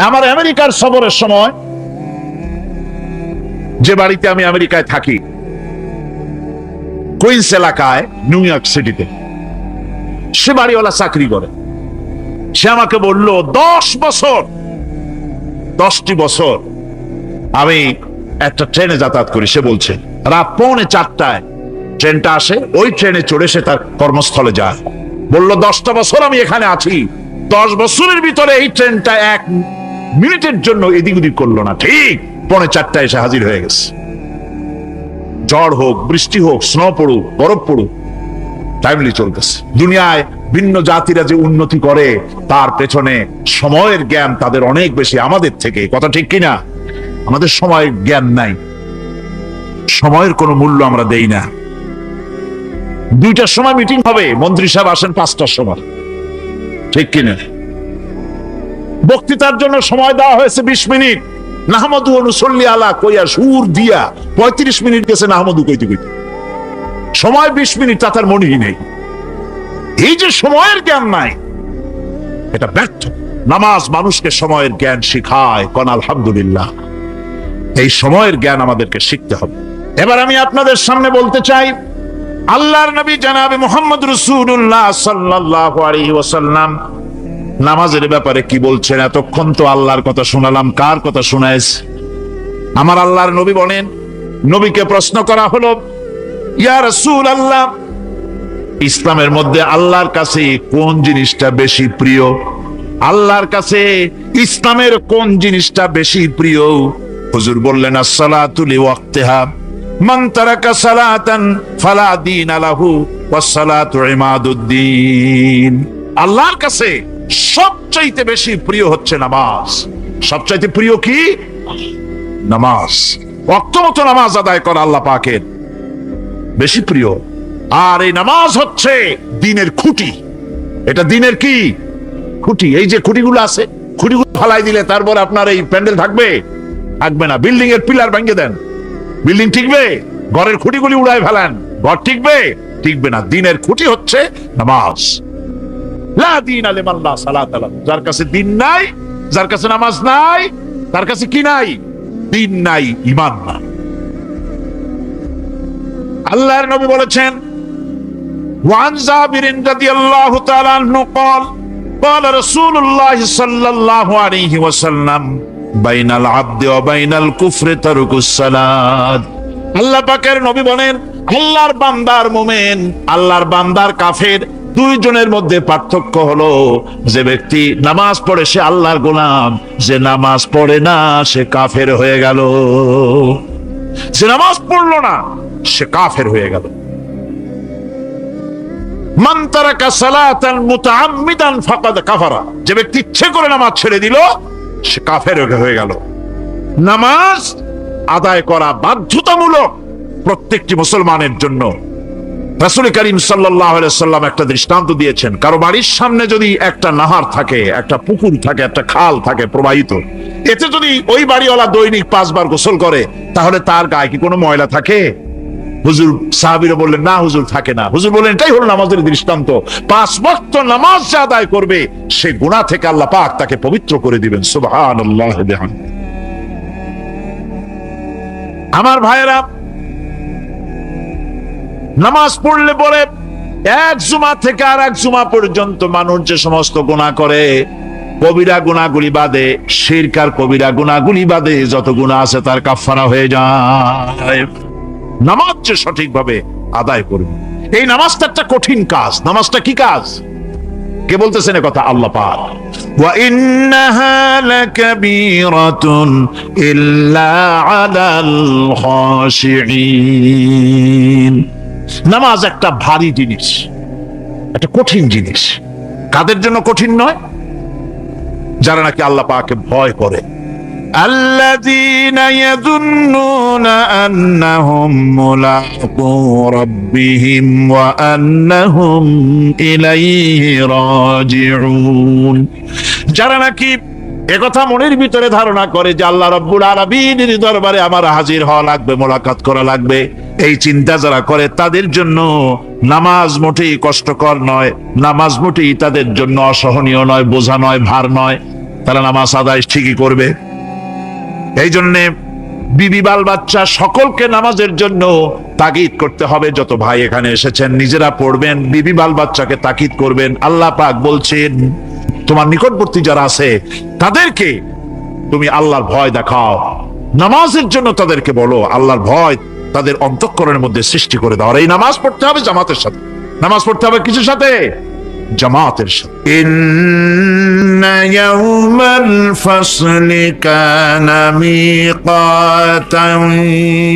আমার আমেরিকার সফরের সময়, যে বাড়িতে আমি আমেরিকায় থাকি, কুইন্স এলাকায়, নিউ ইয়র্ক সিটিতে, সে বাড়িওয়ালা চাকরি করে। সে আমাকে বলল 10টি বছর আমি একটা ট্রেনে যাতায়াত করি। সে বলছে রাত 3:45 ট্রেনটা আসে, ওই ট্রেনে চড়ে সে তার কর্মস্থলে যায়। বলল 10টা বছর আমি এখানে আছি, 10 বছরের ভিতরে এই ট্রেনটা 1 মিনিটের জন্য এদিক ওদিক করলো না, ঠিক 3:45 এসে হাজির হয়ে গেছে। ঝড় হোক, বৃষ্টি হোক, স্নো পড়ুক, বরফ পড়ুক, টাইমলি চলতেছে। দুনিয়ায় ভিন্ন জাতিরা যে উন্নতি করে তার পেছনে সময়ের জ্ঞান তাদের অনেক বেশি আমাদের থেকে, কথা ঠিক কিনা? আমাদের সময়ের জ্ঞান নাই, সময়ের কোনো মূল্য আমরা দেই না। 2টার সময় মিটিং হবে, মন্ত্রী সাহেব আসেন 5টার সময়, ঠিক কিনা? বক্তৃতার জন্য সময় দেওয়া হয়েছে 20 মিনিট, নাহমাদু ওয়া নুসাল্লি আলা কইয়া সুর দিয়া 35 মিনিট গেছে নাহমাদু কইতে কইতে। সময় 20 মিনিট, তার মনেই নেই। এই যে সময়ের জ্ঞান নাই, এটা ব্যর্থ। নামাজ মানুষকে সময়ের জ্ঞান শিখায়, কোন আলহামদুলিল্লাহ। এই সময়ের জ্ঞান আমাদেরকে শিখতে হবে। এবার আমি আপনাদের সামনে বলতে চাই, আল্লাহর নবী জনাবে মুহাম্মদ রাসূলুল্লাহ সাল্লাল্লাহু আলাইহি ওয়াসাল্লাম নামাজের ব্যাপারে কি বলছেন। এতক্ষণ তো আল্লাহর কথা শোনালাম, কার কথা শোনাইছে? আমার আল্লাহর নবী বলেন, নবীকে প্রশ্ন করা হলো, ইয়া রাসূলুল্লাহ, ইসলামের মধ্যে আল্লাহর কাছে কোন জিনিসটা বেশি প্রিয়? আল্লাহর কাছে ইসলামের কোন জিনিসটা বেশি প্রিয়? হুজুর বললেন, আসসালাতু লিওয়াক্তিহা, মান তারাকা সালাতান ফালা দীন লাহু ওয়াস সালাতু ইমাদুদ্দিন। আল্লাহর কাছে সবচাইতে বেশি প্রিয় হচ্ছে নামাজ। সবচাইতে প্রিয় কি? নামাজ। ওয়াক্ত মতো নামাজ আদায় করা আল্লাহ পাকের বেশি প্রিয়। আর এই নামাজ হচ্ছে দ্বীনের খুঁটি। এটা দ্বীনের কি? খুঁটি। এই যে খুঁটিগুলো আছে, খুঁটিগুলো ফালাই দিলে তারপর আপনার এই প্যান্ডেল থাকবে? থাকবে না। বিল্ডিং এর পিলার ভেঙে দেন, বিল্ডিং টিকবে? ঘরের খুঁটিগুলি উড়ায় ফেলেন, ঘর টিকবে? টিকবে না। দ্বীনের খুঁটি হচ্ছে নামাজ। লা দীনা লিমান লা সালাত লাহু। যার কাছে দ্বীন নাই, যার কাছে নামাজ নাই, তার কাছে কি নাই? দ্বীন নাই, ঈমান নাই। আল্লাহর নবী বলেছেন, ওয়ান জাবির রাদিয়াল্লাহু তাআলা আনহু قال قال رسول الله صلى الله عليه وسلم بين العبد وبين الكفر ترك الصلاة। আল্লাহ পাকের নবী বলেন, আল্লাহর বান্দার মুমিন, আল্লাহর বান্দার কাফের, দুইজনের মধ্যে পার্থক্য হলো যে ব্যক্তি নামাজ পড়ে সে আল্লাহর গোলাম, যে নামাজ পড়ে না সে কাফের হয়ে গেল। যে নামাজ পড়লো না সে কাফের হয়ে গেল। মান তারাকা সালাতান মুতাআম্মিদান ফাকাদ কাফারা। যে ব্যক্তি ইচ্ছে করে নামাজ ছেড়ে দিল সে কাফের হয়ে গেল। নামাজ আদায় করা বাধ্যতামূলক প্রত্যেকটি মুসলমানের জন্য। রাসূল করিম সাল্লাল্লাহু আলাইহি সাল্লাম একটা দৃষ্টান্ত দিয়েছেন। কারো বাড়ির সামনে যদি একটা নাহার থাকে, একটা পুকুর থাকে, একটা খাল থাকে প্রবাহিত, এতে যদি ওই বাড়িওয়ালা দৈনিক 5 বার গোসল করে তাহলে তার গায়ে কি কোনো ময়লা থাকে? হুজুর, সাহাবীরা বললেন, না হুজুর, থাকে না। হুজুর বললেন, এটাই হলো নামাজের দৃষ্টান্ত। 5 ওয়াক্ত নামাজ যে আদায় করবে সে গুনাহ থেকে আল্লাহ পাক তাকে পবিত্র করে দিবেন। সুবহানাল্লাহ বিহামদিহি। আমার ভাইয়েরা, নামাজ পড়লে পরে এক জুমা থেকে আর এক জুমা পর্যন্ত মানুষ যে সমস্ত গুনাহ করে, কবিরা গুনাহগুলি বাদে, শিরক আর কবিরা গুনাহগুলি বাদে যত গুনাহ আছে তার কাফারা হয়ে যায়। নামাজ যে সঠিকভাবে আদায় করবে। এই নামাজটা একটা কঠিন কাজ। নামাজটা কি কাজ? কে বলতেছেন এ কথা? আল্লাহ পাক। ওয়া ইন্নাহা লাকাবীরাতুন ইল্লা আলাল খাশিঈন। নামাজ একটা ভারী জিনিস, একটা কঠিন জিনিস। কাদের জন্য কঠিন নয়? যারা নাকি আল্লাহ পাককে ভয় করে। আল্লাযীনা ইয়াযুন্নুনা আন্নাহুম মুলাকু রাব্বিহিম ওয়া আন্নাহুম ইলাইহি রাজিউন। যারা নাকি একথা মনের ভিতরে ধারণা করে যে আল্লাহ রাব্বুল আলামিনের দরবারে আমার হাজির হওয়া লাগবে, মোলাকাত করা লাগবে, এই চিন্তা যারা করে তাদের জন্য নামাজ মোটেই কষ্টকর নয়, নামাজ মোটেই তাদের জন্য অসহনীয় নয়, বোঝা নয়, ভার নয়। তারা নামাজ আদায় ঠিকই করবে। এই জন্যে বিবি, বাল বাচ্চা সকলকে নামাজের জন্য তাকিদ করতে হবে। যত ভাই এখানে এসেছেন নিজেরা পড়বেন, বিবি বাল বাচ্চাকে তাকিদ করবেন। আল্লাহ পাক বলছেন, তোমার নিকটবর্তী যারা আছে তাদেরকে তুমি আল্লাহর ভয় দেখাও। নামাজের জন্য তাদেরকে বলো আল্লাহর ভয় তাদের অন্তঃকরণের মধ্যে সৃষ্টি করে দাও। আর এই নামাজ পড়তে হবে জামাতের সাথে। নামাজ পড়তে হবে কিসের সাথে? জামাতের সাথে। ইন্না ইয়াউমাল ফাসলি কানা মিকাতান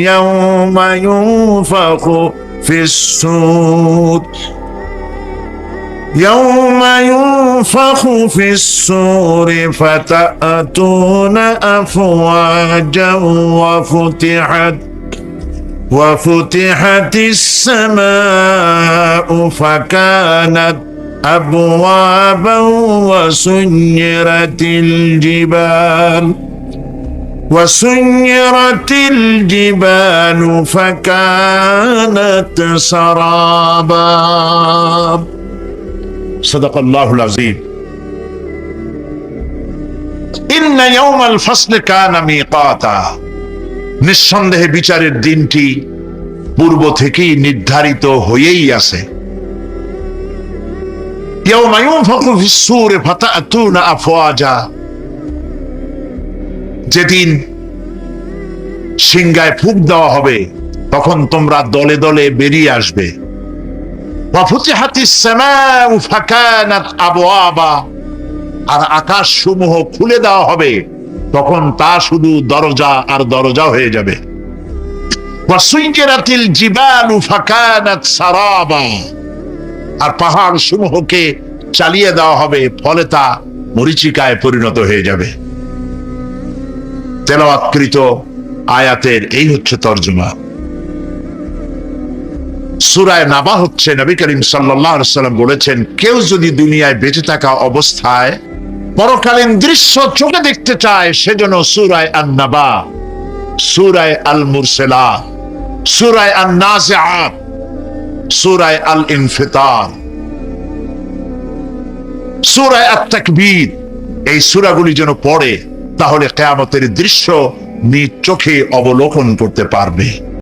ইয়াউমা ইউনফাখু ফিস-সূর يوم ينفخ في الصور فتأتون أفواجا وفتحت السماء فكانت أبوابا وسيرت الجبال فكانت سرابا সাদাকাল্লাহুল আযীম। ইন্না ইয়াউমাল ফাসলি কানা মিকাতা। নিঃসন্দেহে বিচারের দিনটি পূর্ব থেকেই নির্ধারিত হয়েই আছে। ইয়াউমা ইউনফাখু ফিস-সূরি ফাতা'তুনা আফওয়াজা। যেদিন সিংহায় ফুঁক দেওয়া হবে তখন তোমরা দলে দলে বেরিয়ে আসবে। আর আকাশ সমূহ খুলে দেওয়া হবে, তখন তা শুধু দরজা আর দরজা হয়ে যাবে। ওয়াসুইরাতিল জিবালু ফাকানাত সারাবা, আর পাহাড় সমূহকে চালিয়ে দেওয়া হবে, ফলে তা মরীচিকায় পরিণত হয়ে যাবে। তেলাওয়াতকৃত আয়াতের এই হচ্ছে তর্জমা। সূরা নাবা হচ্ছে, নবী করিম সাল্লাল্লাহু আলাইহি ওয়াসাল্লাম বলেছেন, কেউ যদি দুনিয়ায় বেঁচে থাকা অবস্থায় পরকালীন দৃশ্য চোখে দেখতে চায়, সেজন্য সূরা আন-নাবা, সূরা আল-মুরসালাত, সূরা আন-নাজিআত, সূরা আল-ইনফিতার, সূরা আত-তাকবীর, এই সূরাগুলি যেন পড়ে, তাহলে কিয়ামতের দৃশ্য নিজ চোখে অবলোকন করতে পারবে।